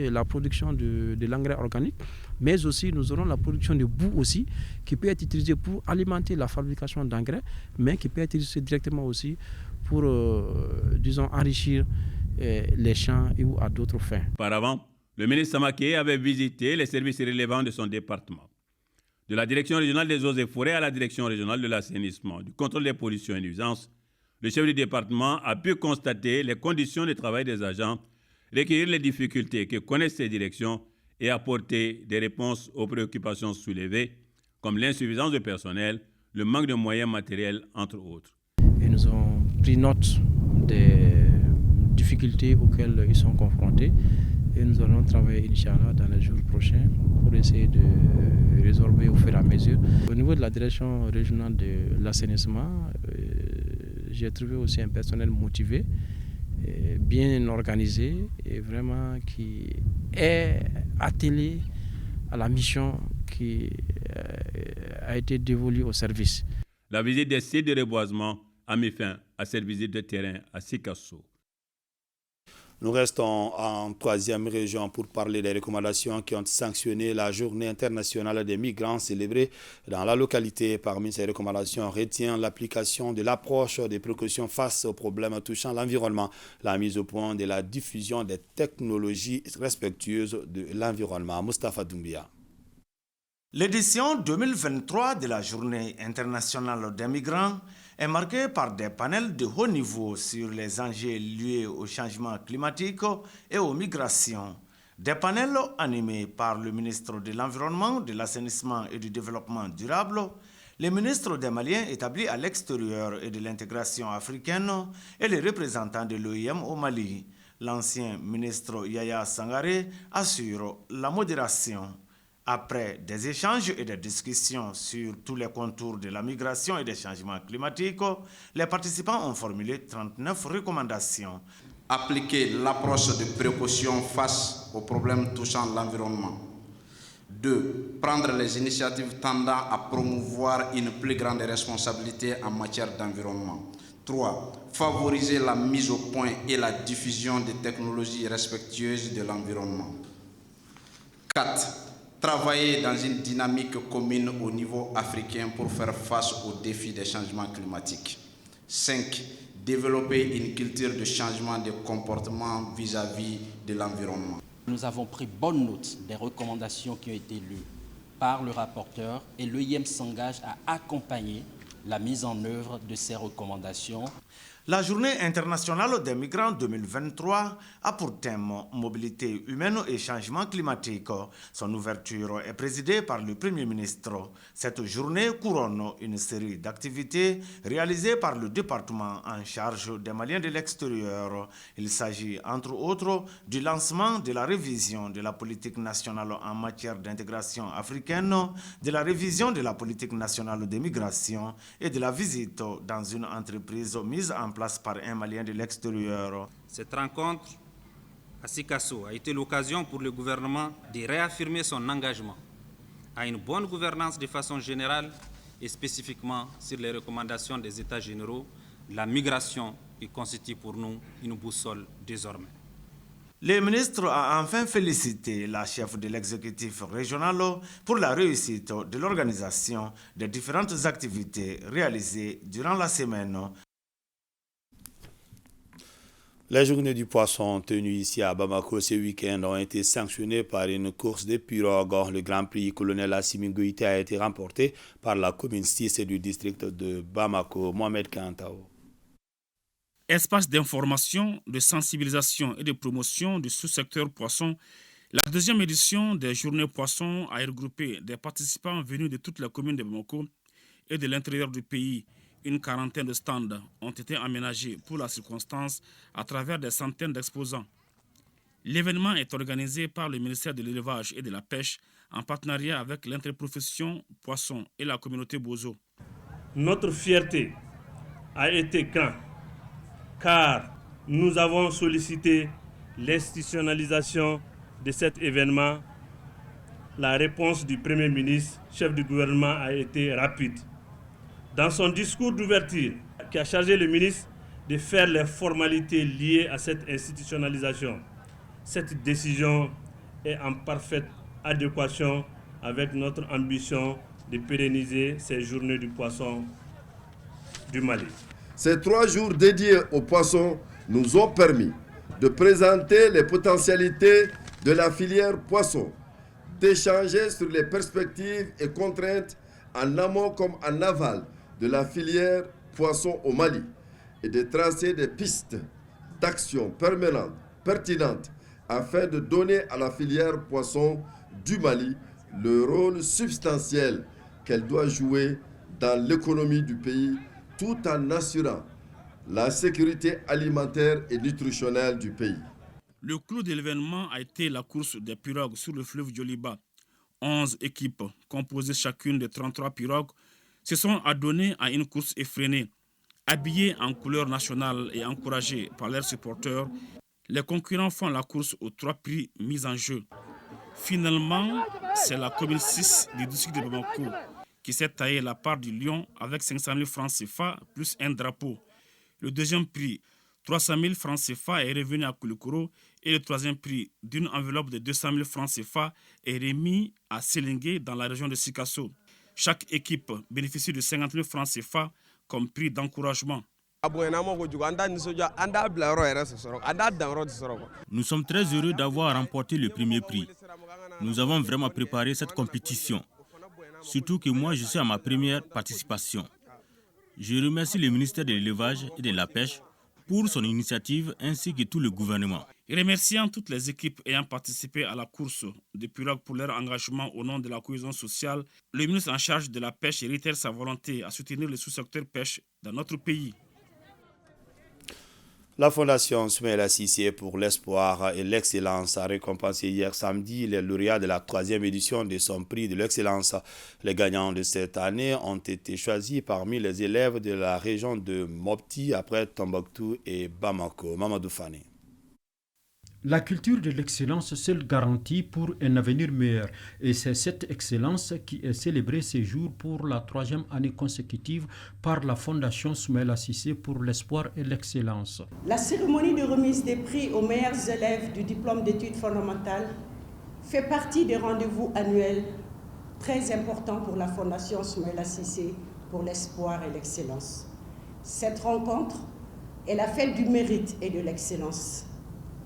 la production de l'engrais organique, mais aussi nous aurons la production de boue aussi qui peut être utilisée pour alimenter la fabrication d'engrais, mais qui peut être utilisée directement aussi pour, enrichir les champs ou à d'autres fins. Auparavant, le ministre Samaké avait visité les services relevant de son département. De la Direction régionale des eaux et forêts à la Direction régionale de l'assainissement, du contrôle des pollutions et nuisances, le chef du département a pu constater les conditions de travail des agents, recueillir les difficultés que connaissent ces directions et apporter des réponses aux préoccupations soulevées, comme l'insuffisance de personnel, le manque de moyens matériels, entre autres. Et nous avons pris note des difficultés auxquelles ils sont confrontés. Et nous allons travailler, Inch'Allah, dans les jours prochains pour essayer de résorber au fur et à mesure. Au niveau de la direction régionale de l'assainissement, j'ai trouvé aussi un personnel motivé, bien organisé et vraiment qui est attelé à la mission qui a été dévolue au service. La visite des sites de reboisement a mis fin à cette visite de terrain à Sikasso. Nous restons en troisième région pour parler des recommandations qui ont sanctionné la Journée internationale des migrants célébrée dans la localité. Parmi ces recommandations, on retient l'application de l'approche des précautions face aux problèmes touchant l'environnement, la mise au point de la diffusion des technologies respectueuses de l'environnement. Moustapha Doumbia. L'édition 2023 de la Journée internationale des migrants est marquée par des panels de haut niveau sur les enjeux liés au changement climatique et aux migrations. Des panels animés par le ministre de l'Environnement, de l'Assainissement et du Développement durable, les ministres des Maliens établis à l'extérieur et de l'intégration africaine et les représentants de l'OIM au Mali. L'ancien ministre Yaya Sangaré assure la modération. Après des échanges et des discussions sur tous les contours de la migration et des changements climatiques, les participants ont formulé 39 recommandations. Appliquer l'approche de précaution face aux problèmes touchant l'environnement. 2. Prendre les initiatives tendant à promouvoir une plus grande responsabilité en matière d'environnement. 3. Favoriser la mise au point et la diffusion des technologies respectueuses de l'environnement. 4. Travailler dans une dynamique commune au niveau africain pour faire face aux défis des changements climatiques. 5. Développer une culture de changement de comportement vis-à-vis de l'environnement. Nous avons pris bonne note des recommandations qui ont été lues par le rapporteur et l'OIM s'engage à accompagner la mise en œuvre de ces recommandations. La Journée internationale des migrants 2023 a pour thème mobilité humaine et changement climatique. Son ouverture est présidée par le Premier ministre. Cette journée couronne une série d'activités réalisées par le département en charge des Maliens de l'extérieur. Il s'agit entre autres du lancement de la révision de la politique nationale en matière d'intégration africaine, de la révision de la politique nationale des migrations et de la visite dans une entreprise mise en place par un Malien de l'extérieur. Cette rencontre à Sikasso a été l'occasion pour le gouvernement de réaffirmer son engagement à une bonne gouvernance de façon générale et spécifiquement sur les recommandations des États généraux, la migration qui constitue pour nous une boussole désormais. Le ministre a enfin félicité la chef de l'exécutif régional pour la réussite de l'organisation des différentes activités réalisées durant la semaine. Les journées du poisson tenues ici à Bamako ce week-end ont été sanctionnées par une course de pirogues. Le Grand Prix Colonel Assimi Goïté a été remporté par la commune 6 du district de Bamako. Mohamed Kantao. Espace d'information, de sensibilisation et de promotion du sous-secteur poisson, la deuxième édition des journées poissons a regroupé des participants venus de toutes les communes de Bamako et de l'intérieur du pays. Une quarantaine de stands ont été aménagés pour la circonstance à travers des centaines d'exposants. L'événement est organisé par le ministère de l'Élevage et de la Pêche en partenariat avec l'interprofession Poisson et la communauté Bozo. Notre fierté a été grande car nous avons sollicité l'institutionnalisation de cet événement. La réponse du Premier ministre, chef du gouvernement, a été rapide. Dans son discours d'ouverture, qui a chargé le ministre de faire les formalités liées à cette institutionnalisation, cette décision est en parfaite adéquation avec notre ambition de pérenniser ces journées du poisson du Mali. Ces 3 jours dédiés aux poissons nous ont permis de présenter les potentialités de la filière poisson, d'échanger sur les perspectives et contraintes en amont comme en aval de la filière poisson au Mali et de tracer des pistes d'action pertinentes afin de donner à la filière poisson du Mali le rôle substantiel qu'elle doit jouer dans l'économie du pays tout en assurant la sécurité alimentaire et nutritionnelle du pays. Le clou de l'événement a été la course des pirogues sur le fleuve Djoliba. 11 équipes composées chacune de 33 pirogues se sont adonnées à une course effrénée. Habillés en couleur nationale et encouragés par leurs supporters, les concurrents font la course aux 3 prix mis en jeu. Finalement, c'est la commune 6 du district de Bamako qui s'est taillé la part du lion avec 500 000 francs CFA plus un drapeau. Le deuxième prix, 300 000 francs CFA, est revenu à Koulikoro et le troisième prix d'une enveloppe de 200 000 francs CFA est remis à Sélingué dans la région de Sikasso. Chaque équipe bénéficie de 50 000 francs CFA comme prix d'encouragement. Nous sommes très heureux d'avoir remporté le premier prix. Nous avons vraiment préparé cette compétition. Surtout que moi, je suis à ma première participation. Je remercie le ministère de l'Élevage et de la Pêche pour son initiative ainsi que tout le gouvernement. Remerciant toutes les équipes ayant participé à la course de pirogues pour leur engagement au nom de la cohésion sociale, le ministre en charge de la Pêche réitère sa volonté à soutenir le sous-secteur pêche dans notre pays. La Fondation Soumaïla Cissé pour l'espoir et l'excellence a récompensé hier samedi les lauréats de la 3e édition de son prix de l'excellence. Les gagnants de cette année ont été choisis parmi les élèves de la région de Mopti après Tombouctou et Bamako. Mamadou Fane. La culture de l'excellence, seule garantie pour un avenir meilleur. Et c'est cette excellence qui est célébrée ces jours pour la 3e année consécutive par la Fondation Soumaïla Cissé pour l'espoir et l'excellence. La cérémonie de remise des prix aux meilleurs élèves du diplôme d'études fondamentales fait partie des rendez-vous annuels très importants pour la Fondation Soumaïla Cissé pour l'espoir et l'excellence. Cette rencontre est la fête du mérite et de l'excellence.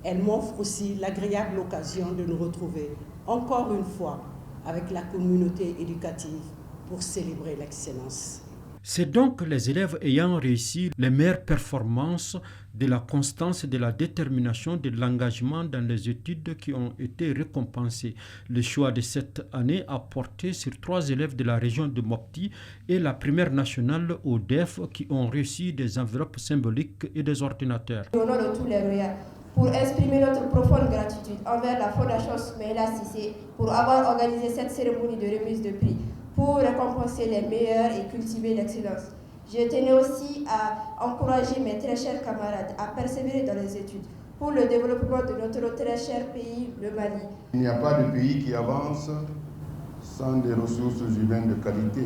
Elle m'offre aussi l'agréable occasion de nous retrouver encore une fois avec la communauté éducative pour célébrer l'excellence. C'est donc les élèves ayant réussi les meilleures performances, de la constance, de la détermination, de l'engagement dans les études qui ont été récompensés. Le choix de cette année a porté sur 3 élèves de la région de Mopti et la première nationale au DEF qui ont reçu des enveloppes symboliques et des ordinateurs. Au nom de tous les royaux, pour exprimer notre profonde gratitude envers la Fondation Soumaïla Cissé pour avoir organisé cette cérémonie de remise de prix, pour récompenser les meilleurs et cultiver l'excellence. Je tenais aussi à encourager mes très chers camarades à persévérer dans les études pour le développement de notre très cher pays, le Mali. Il n'y a pas de pays qui avance sans des ressources humaines de qualité.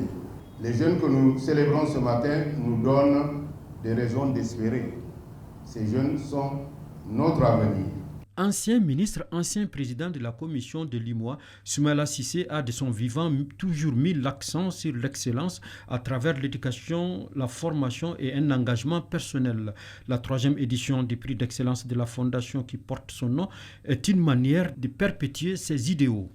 Les jeunes que nous célébrons ce matin nous donnent des raisons d'espérer. Ces jeunes sont notre avenir. Ancien ministre, ancien président de la commission de l'IMOA, Soumaïla Cissé a de son vivant toujours mis l'accent sur l'excellence à travers l'éducation, la formation et un engagement personnel. La 3e édition du prix d'excellence de la fondation qui porte son nom est une manière de perpétuer ses idéaux.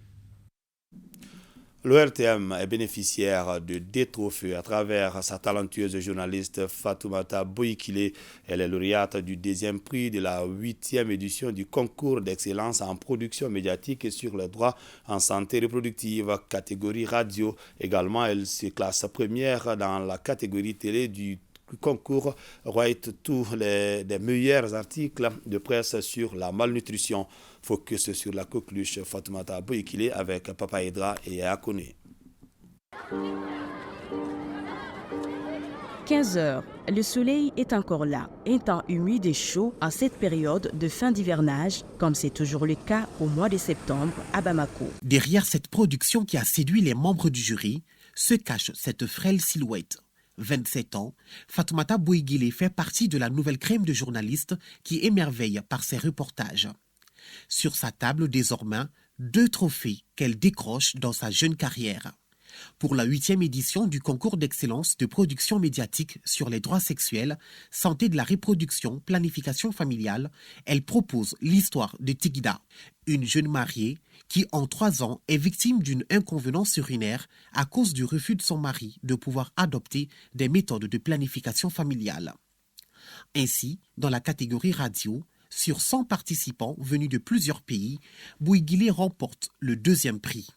L'ORTM est bénéficiaire de 2 trophées à travers sa talentueuse journaliste Fatoumata Bouyikile. Elle est lauréate du 2e prix de la 8e édition du concours d'excellence en production médiatique et sur les droits en santé reproductive, catégorie radio. Également, elle se classe première dans la catégorie télé du concours Write tous les meilleurs articles de presse sur la malnutrition. Focus sur la coqueluche Fatoumata Bouyikile avec Papa Edra et Akone. 15 heures, le soleil est encore là, un temps humide et chaud en cette période de fin d'hivernage, comme c'est toujours le cas au mois de septembre à Bamako. Derrière cette production qui a séduit les membres du jury, se cache cette frêle silhouette. 27 ans, Fatoumata Bouyikile fait partie de la nouvelle crème de journalistes qui émerveille par ses reportages. Sur sa table désormais, 2 trophées qu'elle décroche dans sa jeune carrière. Pour la 8e édition du concours d'excellence de production médiatique sur les droits sexuels, santé de la reproduction, planification familiale, elle propose l'histoire de Tigida, une jeune mariée qui en 3 ans est victime d'une inconvénance urinaire à cause du refus de son mari de pouvoir adopter des méthodes de planification familiale. Ainsi, dans la catégorie radio, sur 100 participants venus de plusieurs pays, Bouyikile remporte le 2e prix.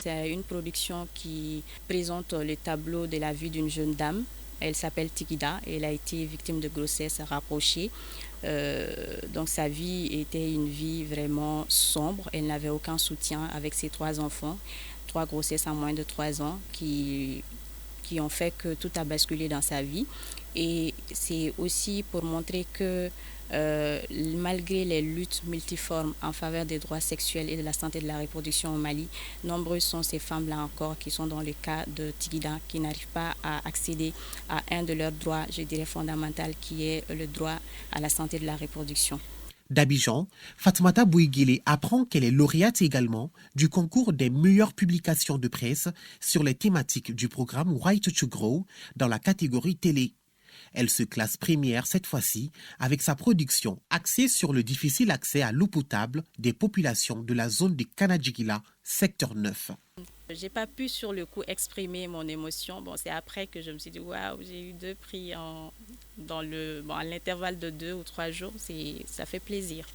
C'est une production qui présente le tableau de la vie d'une jeune dame. Elle s'appelle Tigida et elle a été victime de grossesse rapprochée. Donc sa vie était une vie vraiment sombre. Elle n'avait aucun soutien avec ses 3 enfants. 3 grossesses en moins de 3 ans qui ont fait que tout a basculé dans sa vie. Et c'est aussi pour montrer que malgré les luttes multiformes en faveur des droits sexuels et de la santé de la reproduction au Mali, nombreuses sont ces femmes-là encore qui sont dans le cas de Tigida, qui n'arrivent pas à accéder à un de leurs droits, je dirais, fondamentaux, qui est le droit à la santé de la reproduction. D'Abidjan, Fatoumata Bouyikile apprend qu'elle est lauréate également du concours des meilleures publications de presse sur les thématiques du programme Right to Grow dans la catégorie télé. Elle se classe première cette fois-ci avec sa production axée sur le difficile accès à l'eau potable des populations de la zone de Kanadjigila, secteur 9. Je n'ai pas pu sur le coup exprimer mon émotion. C'est après que je me suis dit waouh, j'ai eu 2 prix à l'intervalle de 2 ou 3 jours. Ça fait plaisir.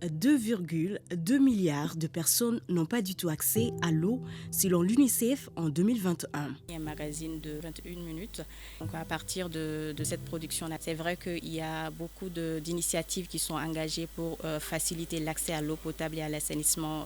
2,2 milliards de personnes n'ont pas du tout accès à l'eau selon l'UNICEF en 2021. Il y a un magazine de 21 minutes. Donc à partir de cette production-là, c'est vrai qu'il y a beaucoup d'initiatives qui sont engagées pour faciliter l'accès à l'eau potable et à l'assainissement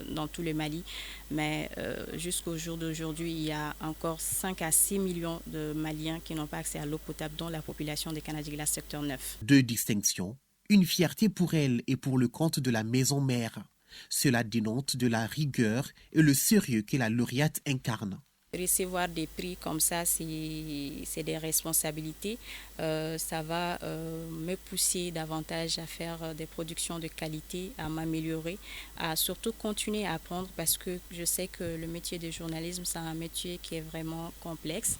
dans tout le Mali. Mais jusqu'au jour d'aujourd'hui, il y a encore 5 à 6 millions de Maliens qui n'ont pas accès à l'eau potable, dont la population de Kanadjigila, secteur 9. 2 distinctions. Une fierté pour elle et pour le compte de la maison mère. Cela dénote de la rigueur et le sérieux que la lauréate incarne. Recevoir des prix comme ça, c'est des responsabilités. Ça va me pousser davantage à faire des productions de qualité, à m'améliorer, à surtout continuer à apprendre parce que je sais que le métier de journalisme, c'est un métier qui est vraiment complexe.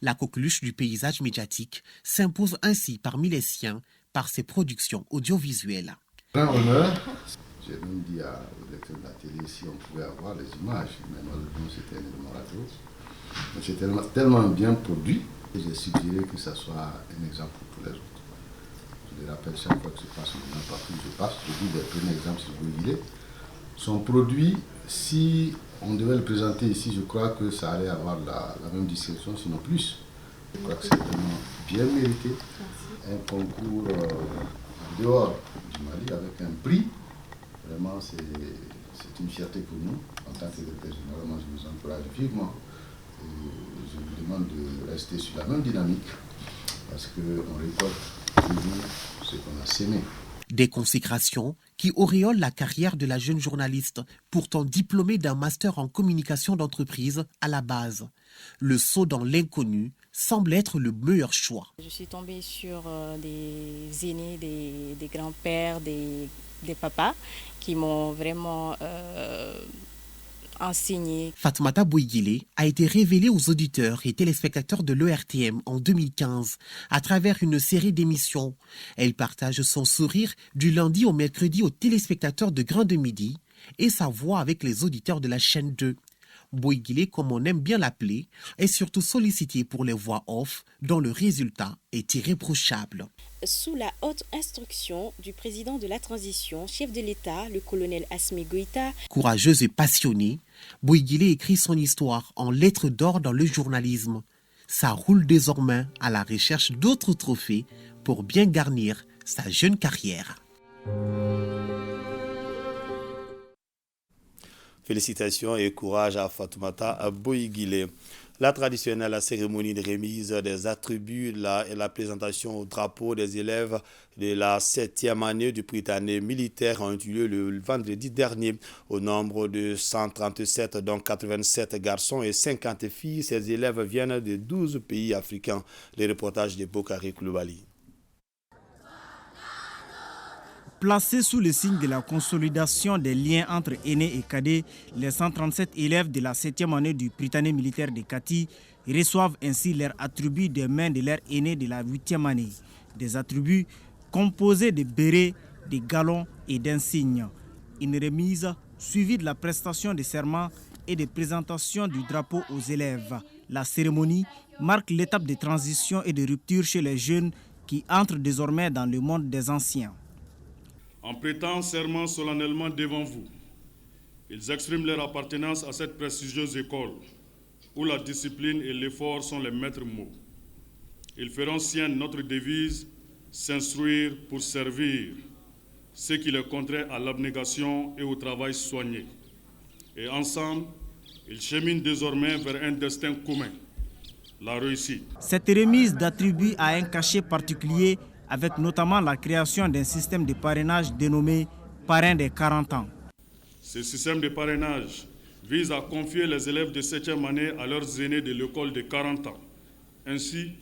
La coqueluche du paysage médiatique s'impose ainsi parmi les siens, par ses productions audiovisuelles. Grand honneur. J'ai même dit au directeur de la télé si on pouvait avoir les images, mais malheureusement c'était un élément radio. C'est tellement bien produit et j'ai suggéré que ça soit un exemple pour tous les autres. Je le rappelle chaque fois que je passe mon nom partout, je passe, je dis des premiers exemples sur Bouyguilé. Son produit, si on devait le présenter ici, je crois que ça allait avoir la même description, sinon plus. Je crois que c'est vraiment bien mérité. Un concours en dehors du Mali avec un prix. Vraiment, c'est une fierté pour nous. En tant que directeur général, moi, je vous encourage vivement. Et je vous demande de rester sur la même dynamique parce qu'on récolte toujours ce qu'on a sémé. Des consécrations qui auréolent la carrière de la jeune journaliste, pourtant diplômée d'un master en communication d'entreprise à la base. Le saut dans l'inconnu semble être le meilleur choix. Je suis tombée sur des aînés, des grands-pères, des papas qui m'ont vraiment enseigné. Fatoumata Bouyguilé a été révélée aux auditeurs et téléspectateurs de l'ERTM en 2015 à travers une série d'émissions. Elle partage son sourire du lundi au mercredi aux téléspectateurs de Grain de Midi et sa voix avec les auditeurs de la chaîne 2. Bouyguilé, comme on aime bien l'appeler, est surtout sollicité pour les voix off dont le résultat est irréprochable. Sous la haute instruction du président de la transition, chef de l'État, le colonel Assimi Goïta. Courageuse et passionnée, Bouyguilé écrit son histoire en lettres d'or dans le journalisme. Ça roule désormais à la recherche d'autres trophées pour bien garnir sa jeune carrière. Félicitations et courage à Fatoumata Bouyguilé. La traditionnelle cérémonie de remise des attributs et la présentation au drapeau des élèves de la 7e année du Prytanée militaire ont eu lieu le vendredi dernier. Au nombre de 137, dont 87 garçons et 50 filles, ces élèves viennent de 12 pays africains. Les reportages de Bokari Koulibaly. Placés sous le signe de la consolidation des liens entre aînés et cadets, les 137 élèves de la 7e année du Prytanée militaire de Kati reçoivent ainsi leurs attributs des mains de leurs aînés de la 8e année. Des attributs composés de bérets, de galons et d'insignes. Une remise suivie de la prestation de serment et de présentation du drapeau aux élèves. La cérémonie marque l'étape de transition et de rupture chez les jeunes qui entrent désormais dans le monde des anciens. En prêtant serment solennellement devant vous, ils expriment leur appartenance à cette prestigieuse école où la discipline et l'effort sont les maîtres mots. Ils feront sienne notre devise « S'instruire pour servir », ce qui les contraint à l'abnégation et au travail soigné. Et ensemble, ils cheminent désormais vers un destin commun, la réussite. Cette remise d'attributs a un cachet particulier avec notamment la création d'un système de parrainage dénommé Parrain des 40 ans. Ce système de parrainage vise à confier les élèves de 7e année à leurs aînés de l'école de 40 ans. Ainsi,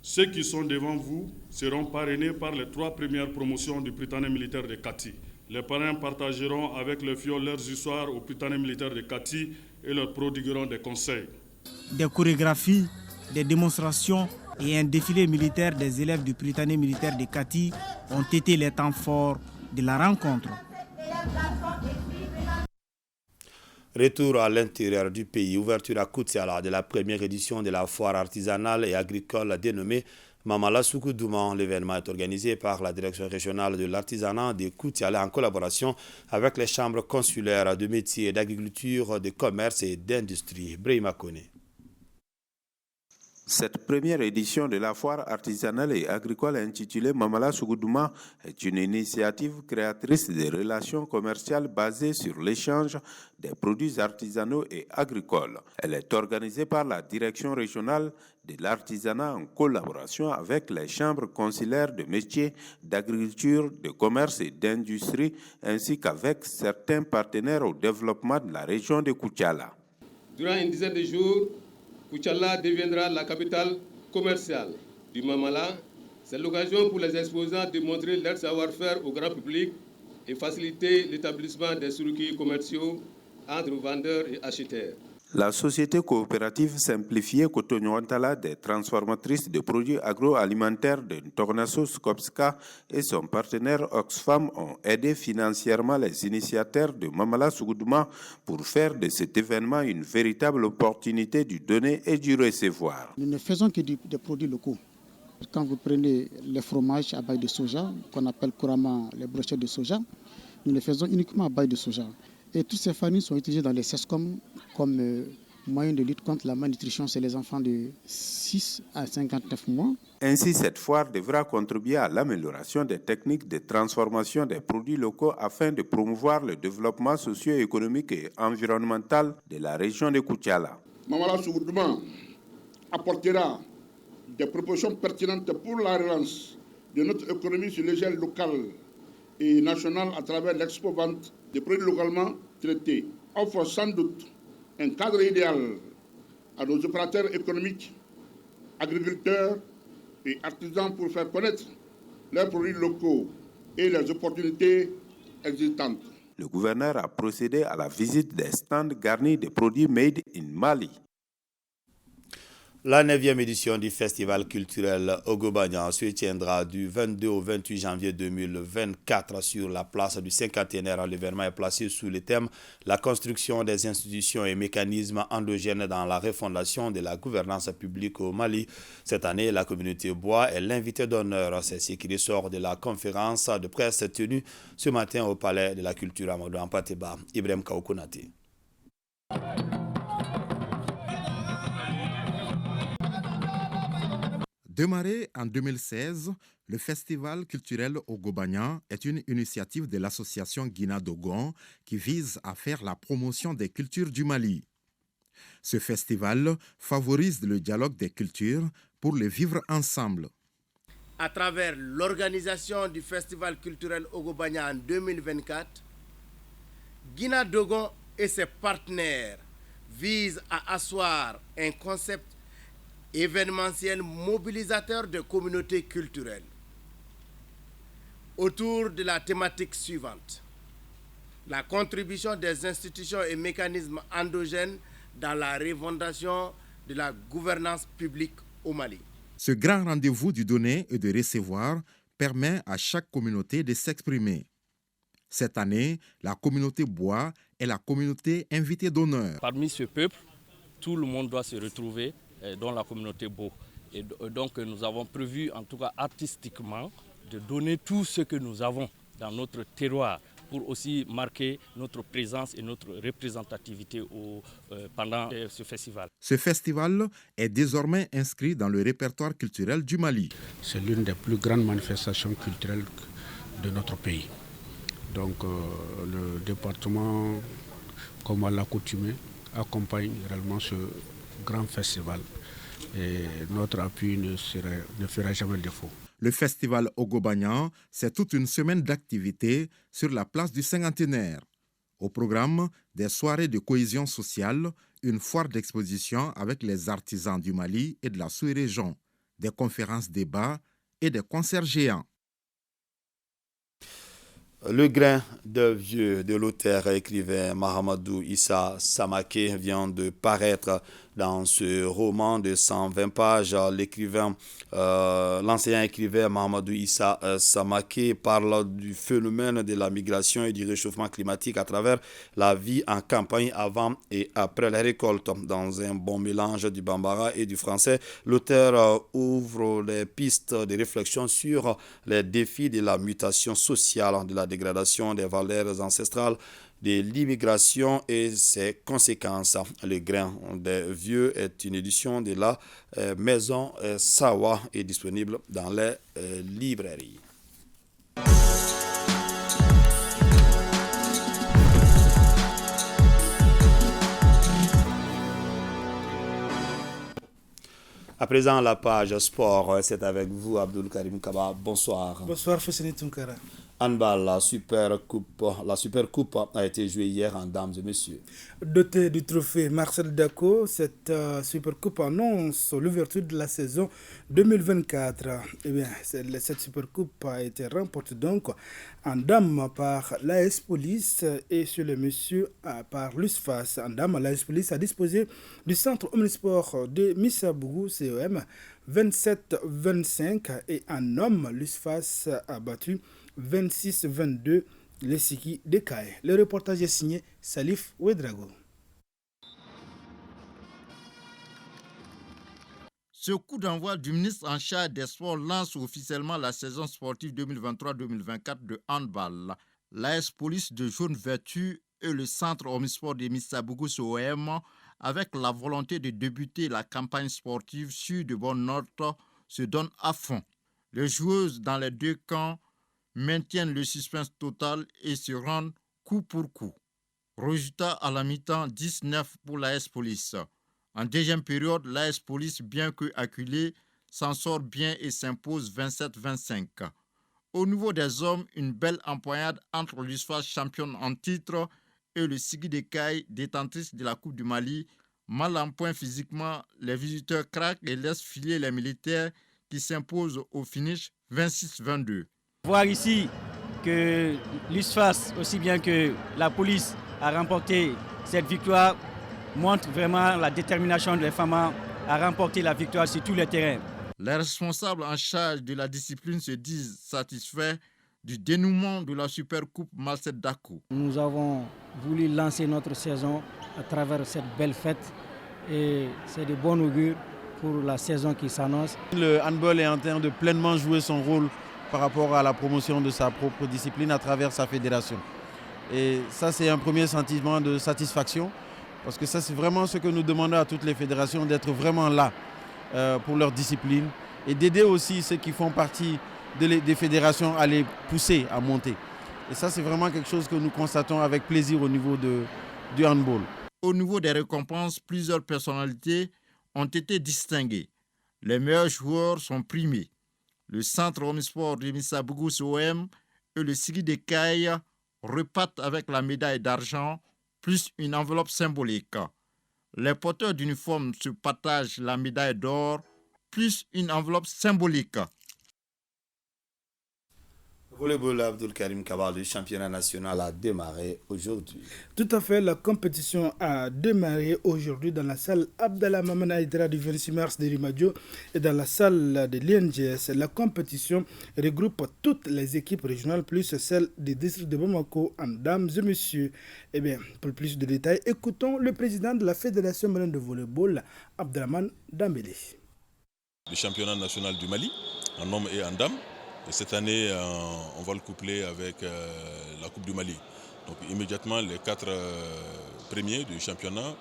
ceux qui sont devant vous seront parrainés par les 3 premières promotions du Prytanée militaire de Kati. Les parrains partageront avec les filles leurs histoires au Prytanée militaire de Kati et leur prodigueront des conseils. Des chorégraphies, des démonstrations et un défilé militaire des élèves du Prytanée militaire de Kati ont été les temps forts de la rencontre. Retour à l'intérieur du pays, ouverture à Koutiala de la première édition de la foire artisanale et agricole dénommée Mamala Soukoudouman. L'événement est organisé par la direction régionale de l'artisanat de Koutiala en collaboration avec les chambres consulaires de métiers, d'agriculture, de commerce et d'industrie. Brahima Kone. Cette première édition de la foire artisanale et agricole intitulée Mamala Soukoudouman est une initiative créatrice de relations commerciales basées sur l'échange des produits artisanaux et agricoles. Elle est organisée par la direction régionale de l'artisanat en collaboration avec les chambres consulaires de métiers, d'agriculture, de commerce et d'industrie, ainsi qu'avec certains partenaires au développement de la région de Koutiala. Durant une dizaine de jours, Koutiala deviendra la capitale commerciale du Mamala. C'est l'occasion pour les exposants de montrer leur savoir-faire au grand public et faciliter l'établissement des circuits commerciaux entre vendeurs et acheteurs. La société coopérative simplifiée Cotonou-Antala des transformatrices de produits agroalimentaires de Tornasso Skopska et son partenaire Oxfam ont aidé financièrement les initiateurs de Mamala Sougoudma pour faire de cet événement une véritable opportunité du donner et du recevoir. Nous ne faisons que des produits locaux. Quand vous prenez les fromages à base de soja, qu'on appelle couramment les brochettes de soja, nous les faisons uniquement à base de soja. Et toutes ces farines sont utilisées dans les SESCOM comme moyen de lutte contre la malnutrition chez les enfants de 6 à 59 mois. Ainsi, cette foire devra contribuer à l'amélioration des techniques de transformation des produits locaux afin de promouvoir le développement socio-économique et environnemental de la région de Koutiala. Mamala Sougoudma apportera des propositions pertinentes pour la relance de notre économie sur l'échelle locale et nationale à travers l'expo-vente des produits localement traités, offre sans doute un cadre idéal à nos opérateurs économiques, agriculteurs et artisans pour faire connaître leurs produits locaux et les opportunités existantes. Le gouverneur a procédé à la visite des stands garnis de produits made in Mali. La 9e édition du Festival culturel Ogobagnan se tiendra du 22 au 28 janvier 2024 sur la place du 51e. L'événement est placé sous le thème « La construction des institutions et mécanismes endogènes dans la refondation de la gouvernance publique au Mali ». Cette année, la communauté bois est l'invité d'honneur. C'est ce qui ressort de la conférence de presse tenue ce matin au Palais de la Culture Amadou Ampateba. Ibrahim Kaoukounate. Démarré en 2016, le Festival culturel Ogobagnan est une initiative de l'association Guina Dogon qui vise à faire la promotion des cultures du Mali. Ce festival favorise le dialogue des cultures pour les vivre ensemble. À travers l'organisation du Festival culturel Ogobagnan en 2024, Guina Dogon et ses partenaires visent à asseoir un concept événementiel mobilisateur de communautés culturelles autour de la thématique suivante: la contribution des institutions et mécanismes endogènes dans la refondation de la gouvernance publique au Mali. Ce grand rendez-vous du donner et de recevoir permet à chaque communauté de s'exprimer. Cette année, la communauté bois est la communauté invitée d'honneur. Parmi ce peuple, tout le monde doit se retrouver dans la communauté Beau. Et donc nous avons prévu, en tout cas artistiquement, de donner tout ce que nous avons dans notre terroir pour aussi marquer notre présence et notre représentativité pendant ce festival. Ce festival est désormais inscrit dans le répertoire culturel du Mali. C'est l'une des plus grandes manifestations culturelles de notre pays. Donc le département, comme à l'accoutumée, accompagne réellement ce grand festival et notre appui ne fera jamais défaut. Le festival Ogobagnan, c'est toute une semaine d'activités sur la place du cinquantenaire. Au programme, des soirées de cohésion sociale, une foire d'exposition avec les artisans du Mali et de la sous-région, des conférences débats et des concerts géants. Le grain de vieux de l'auteur et écrivain Mahamadou Issa Samaké vient de paraître dans ce roman de 120 pages. L'ancien écrivain Mahamadou Issa Samaké parle du phénomène de la migration et du réchauffement climatique à travers la vie en campagne avant et après la récolte. Dans un bon mélange du bambara et du français, l'auteur ouvre les pistes de réflexion sur les défis de la mutation sociale, de la dégradation des valeurs ancestrales, de l'immigration et ses conséquences. Le grain des vieux est une édition de la maison Sawa et disponible dans les librairies. À présent, la page sport, c'est avec vous, Abdul Karim Kaba. Bonsoir. Bonsoir, Fesseni Tunkara. Handball, la Super Coupe a été jouée hier en dames et messieurs. Doté du trophée Marcel Dacko, cette Super Coupe annonce l'ouverture de la saison 2024. Eh bien, cette Super Coupe a été remportée donc en dames par l'AS Police et sur les messieurs par l'USFAS. En dames, l'AS Police a disposé du centre omnisport de Missabougou COM 27-25 et en homme, l'USFAS a battu 26-22 les Siki de Kaye. Le reportage est signé Salif Ouedrago. Ce coup d'envoi du ministre en charge des sports lance officiellement la saison sportive 2023-2024 de handball. L'AS Police de Jaune Vertu et le centre omnisport de Missabougou COM, avec la volonté de débuter la campagne sportive sur de bonnes notes, se donnent à fond. Les joueuses dans les deux camps maintiennent le suspense total et se rendent coup pour coup. Résultat à la mi-temps 19 pour l'AS Police. En deuxième période, l'AS Police, bien que acculée, s'en sort bien et s'impose 27-25. Au niveau des hommes, une belle empoignade entre l'USFAS championne en titre et le Sigi de Kaye, détentrice de la Coupe du Mali. Mal en point physiquement, les visiteurs craquent et laissent filer les militaires qui s'imposent au finish 26-22. Voir ici que l'USFAS, aussi bien que la police, a remporté cette victoire montre vraiment la détermination des femmes à remporter la victoire sur tous les terrains. Les responsables en charge de la discipline se disent satisfaits du dénouement de la Super Coupe Marcel Dacko. Nous avons voulu lancer notre saison à travers cette belle fête et c'est de bon augure pour la saison qui s'annonce. Le handball est en train de pleinement jouer son rôle par rapport à la promotion de sa propre discipline à travers sa fédération. Et ça, c'est un premier sentiment de satisfaction parce que ça, c'est vraiment ce que nous demandons à toutes les fédérations, d'être vraiment là pour leur discipline et d'aider aussi ceux qui font partie des fédérations à les pousser à monter. Et ça, c'est vraiment quelque chose que nous constatons avec plaisir au niveau du handball. Au niveau des récompenses, plusieurs personnalités ont été distinguées. Les meilleurs joueurs sont primés. Le centre omnisport de Missabougou COM et le Sigi de Kaye repartent avec la médaille d'argent plus une enveloppe symbolique. Les porteurs d'uniformes se partagent la médaille d'or plus une enveloppe symbolique. Volleyball Abdul Karim Kabal du championnat national a démarré aujourd'hui. Tout à fait, la compétition a démarré aujourd'hui dans la salle Abdallah Mamana Aïdra du 26 mars de Rimadio et dans la salle de l'INGS. La compétition regroupe toutes les équipes régionales plus celles des districts de Bamako en dames et messieurs. Eh bien, pour plus de détails, écoutons le président de la Fédération malienne de volleyball, Abdraman Dambélé. Le championnat national du Mali, en hommes et en dames. Et cette année, on va le coupler avec la Coupe du Mali. Donc immédiatement, les 4 premiers du championnat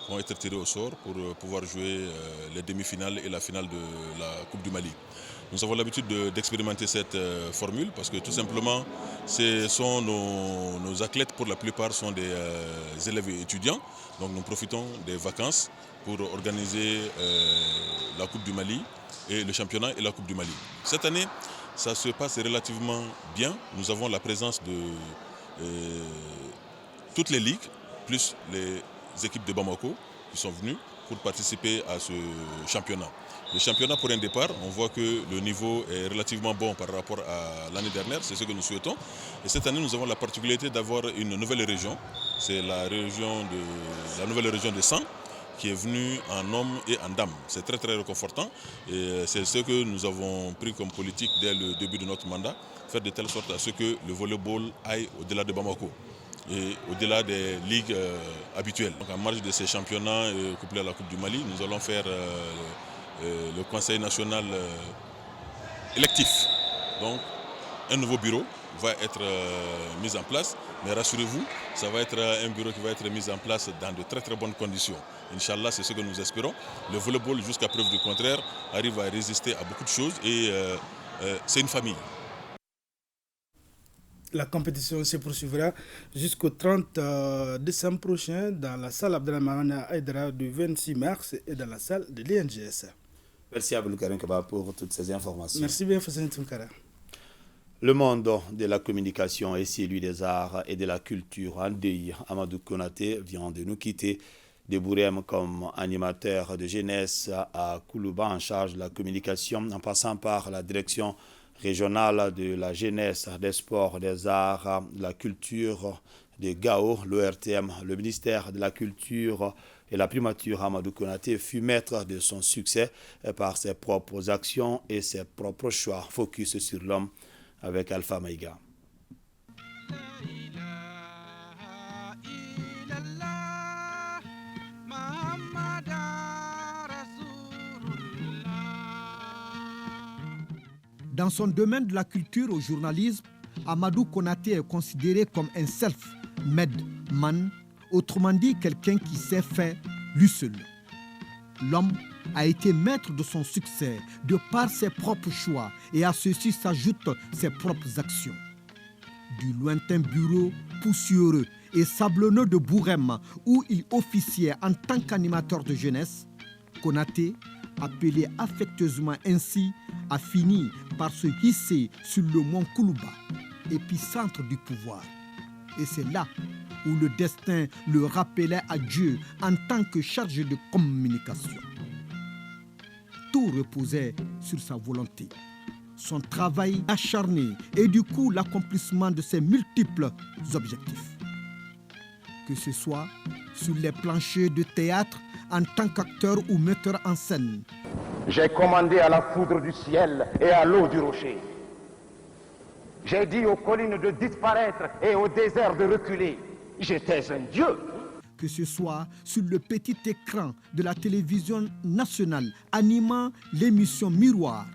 vont être tirés au sort pour pouvoir jouer les demi-finales et la finale de la Coupe du Mali. Nous avons l'habitude d'expérimenter cette formule parce que tout simplement, nos athlètes pour la plupart sont des élèves et étudiants. Donc nous profitons des vacances pour organiser la Coupe du Mali et le championnat et la Coupe du Mali. Cette année, ça se passe relativement bien. Nous avons la présence de toutes les ligues, plus les équipes de Bamako qui sont venues pour participer à ce championnat. Le championnat, pour un départ, on voit que le niveau est relativement bon par rapport à l'année dernière, c'est ce que nous souhaitons. Et cette année, nous avons la particularité d'avoir une nouvelle région, c'est la nouvelle région de San, qui est venu en hommes et en dames. C'est très très réconfortant et c'est ce que nous avons pris comme politique dès le début de notre mandat, faire de telle sorte à ce que le volleyball aille au-delà de Bamako et au-delà des ligues habituelles. Donc en marge de ces championnats couplés à la Coupe du Mali, nous allons faire le Conseil national électif. Donc un nouveau bureau va être mis en place, mais rassurez-vous, ça va être un bureau qui va être mis en place dans de très très bonnes conditions. Inch'Allah, c'est ce que nous espérons. Le volleyball, jusqu'à preuve du contraire, arrive à résister à beaucoup de choses et c'est une famille. La compétition se poursuivra jusqu'au 30 décembre prochain dans la salle Abdelhamane Aïdra du 26 mars et dans la salle de l'INGS. Merci à Abdul Karim Kaba pour toutes ces informations. Merci bien, Fassane Tunkara. Le monde de la communication et celui des arts et de la culture en deuil. Amadou Konaté vient de nous quitter. De Bourem comme animateur de jeunesse à Koulouba en charge de la communication, en passant par la direction régionale de la jeunesse, des sports, des arts, de la culture de Gao, l'ORTM, le ministère de la culture et la primature. Amadou Konaté fut maître de son succès par ses propres actions et ses propres choix. Focus sur l'homme avec Alpha Maïga. Dans son domaine de la culture au journalisme, Amadou Konaté est considéré comme un self-made man, autrement dit quelqu'un qui sait faire lui seul. L'homme a été maître de son succès de par ses propres choix et à ceci s'ajoutent ses propres actions. Du lointain bureau poussiéreux et sablonneux de Bourem où il officiait en tant qu'animateur de jeunesse, Konaté, appelé affectueusement ainsi, a fini par se hisser sur le mont Koulouba, épicentre du pouvoir. Et c'est là où le destin le rappelait à Dieu en tant que chargé de communication. Tout reposait sur sa volonté, son travail acharné et du coup l'accomplissement de ses multiples objectifs. Que ce soit sur les planchers de théâtre en tant qu'acteur ou metteur en scène. J'ai commandé à la foudre du ciel et à l'eau du rocher. J'ai dit aux collines de disparaître et au désert de reculer. J'étais un dieu. Que ce soit sur le petit écran de la télévision nationale animant l'émission Miroir.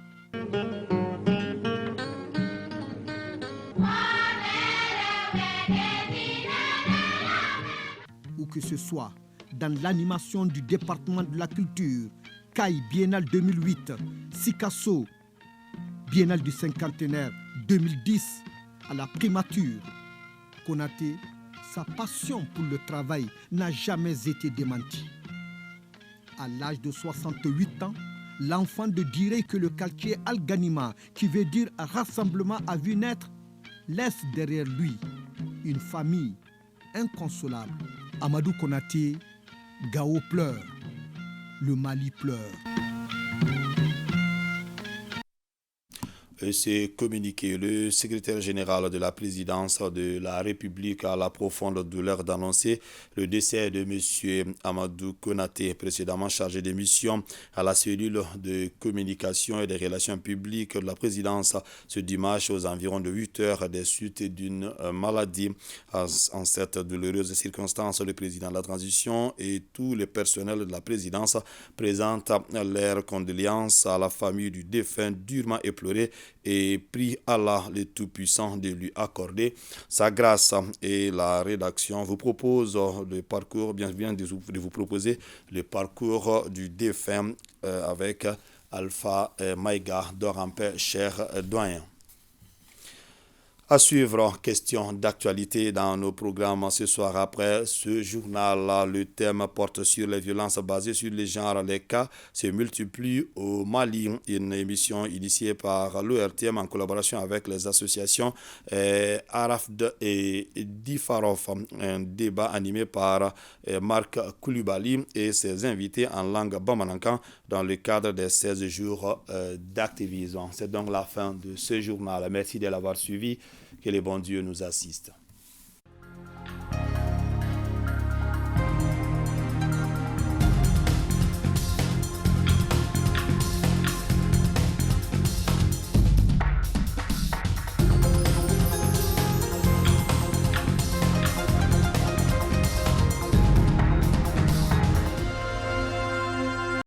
Ou que ce soit dans l'animation du département de la culture, CAI Biennale 2008, Sikasso, Biennale du cinquantenaire 2010, à la primature. Konaté, sa passion pour le travail n'a jamais été démentie. À l'âge de 68 ans, l'enfant de dirait que le quartier Al-Ghanima, qui veut dire rassemblement à vue naître, laisse derrière lui une famille inconsolable. Amadou Konaté, Gao pleure, le Mali pleure. C'est communiqué. Le secrétaire général de la présidence de la République a la profonde douleur d'annoncer le décès de M. Amadou Konaté, précédemment chargé de mission à la cellule de communication et des relations publiques de la présidence ce dimanche aux environs de 8 heures des suites d'une maladie. En cette douloureuse circonstance, le président de la transition et tous les personnels de la présidence présentent leurs condoléances à la famille du défunt durement éploré et prie Allah le Tout-Puissant de lui accorder sa grâce. Et la rédaction vous propose le parcours, bien de vous proposer le parcours du défunt avec Alpha Maïga, dort en paix, cher doyen. À suivre, question d'actualité dans nos programmes ce soir. Après ce journal, le thème porte sur les violences basées sur les genres. Les cas se multiplient au Mali. Une émission initiée par l'ORTM en collaboration avec les associations Arafd et Difarof. Un débat animé par Marc Koulibaly et ses invités en langue bamanankan dans le cadre des 16 jours d'activisme. C'est donc la fin de ce journal. Merci de l'avoir suivi. Que le bon Dieu nous assiste.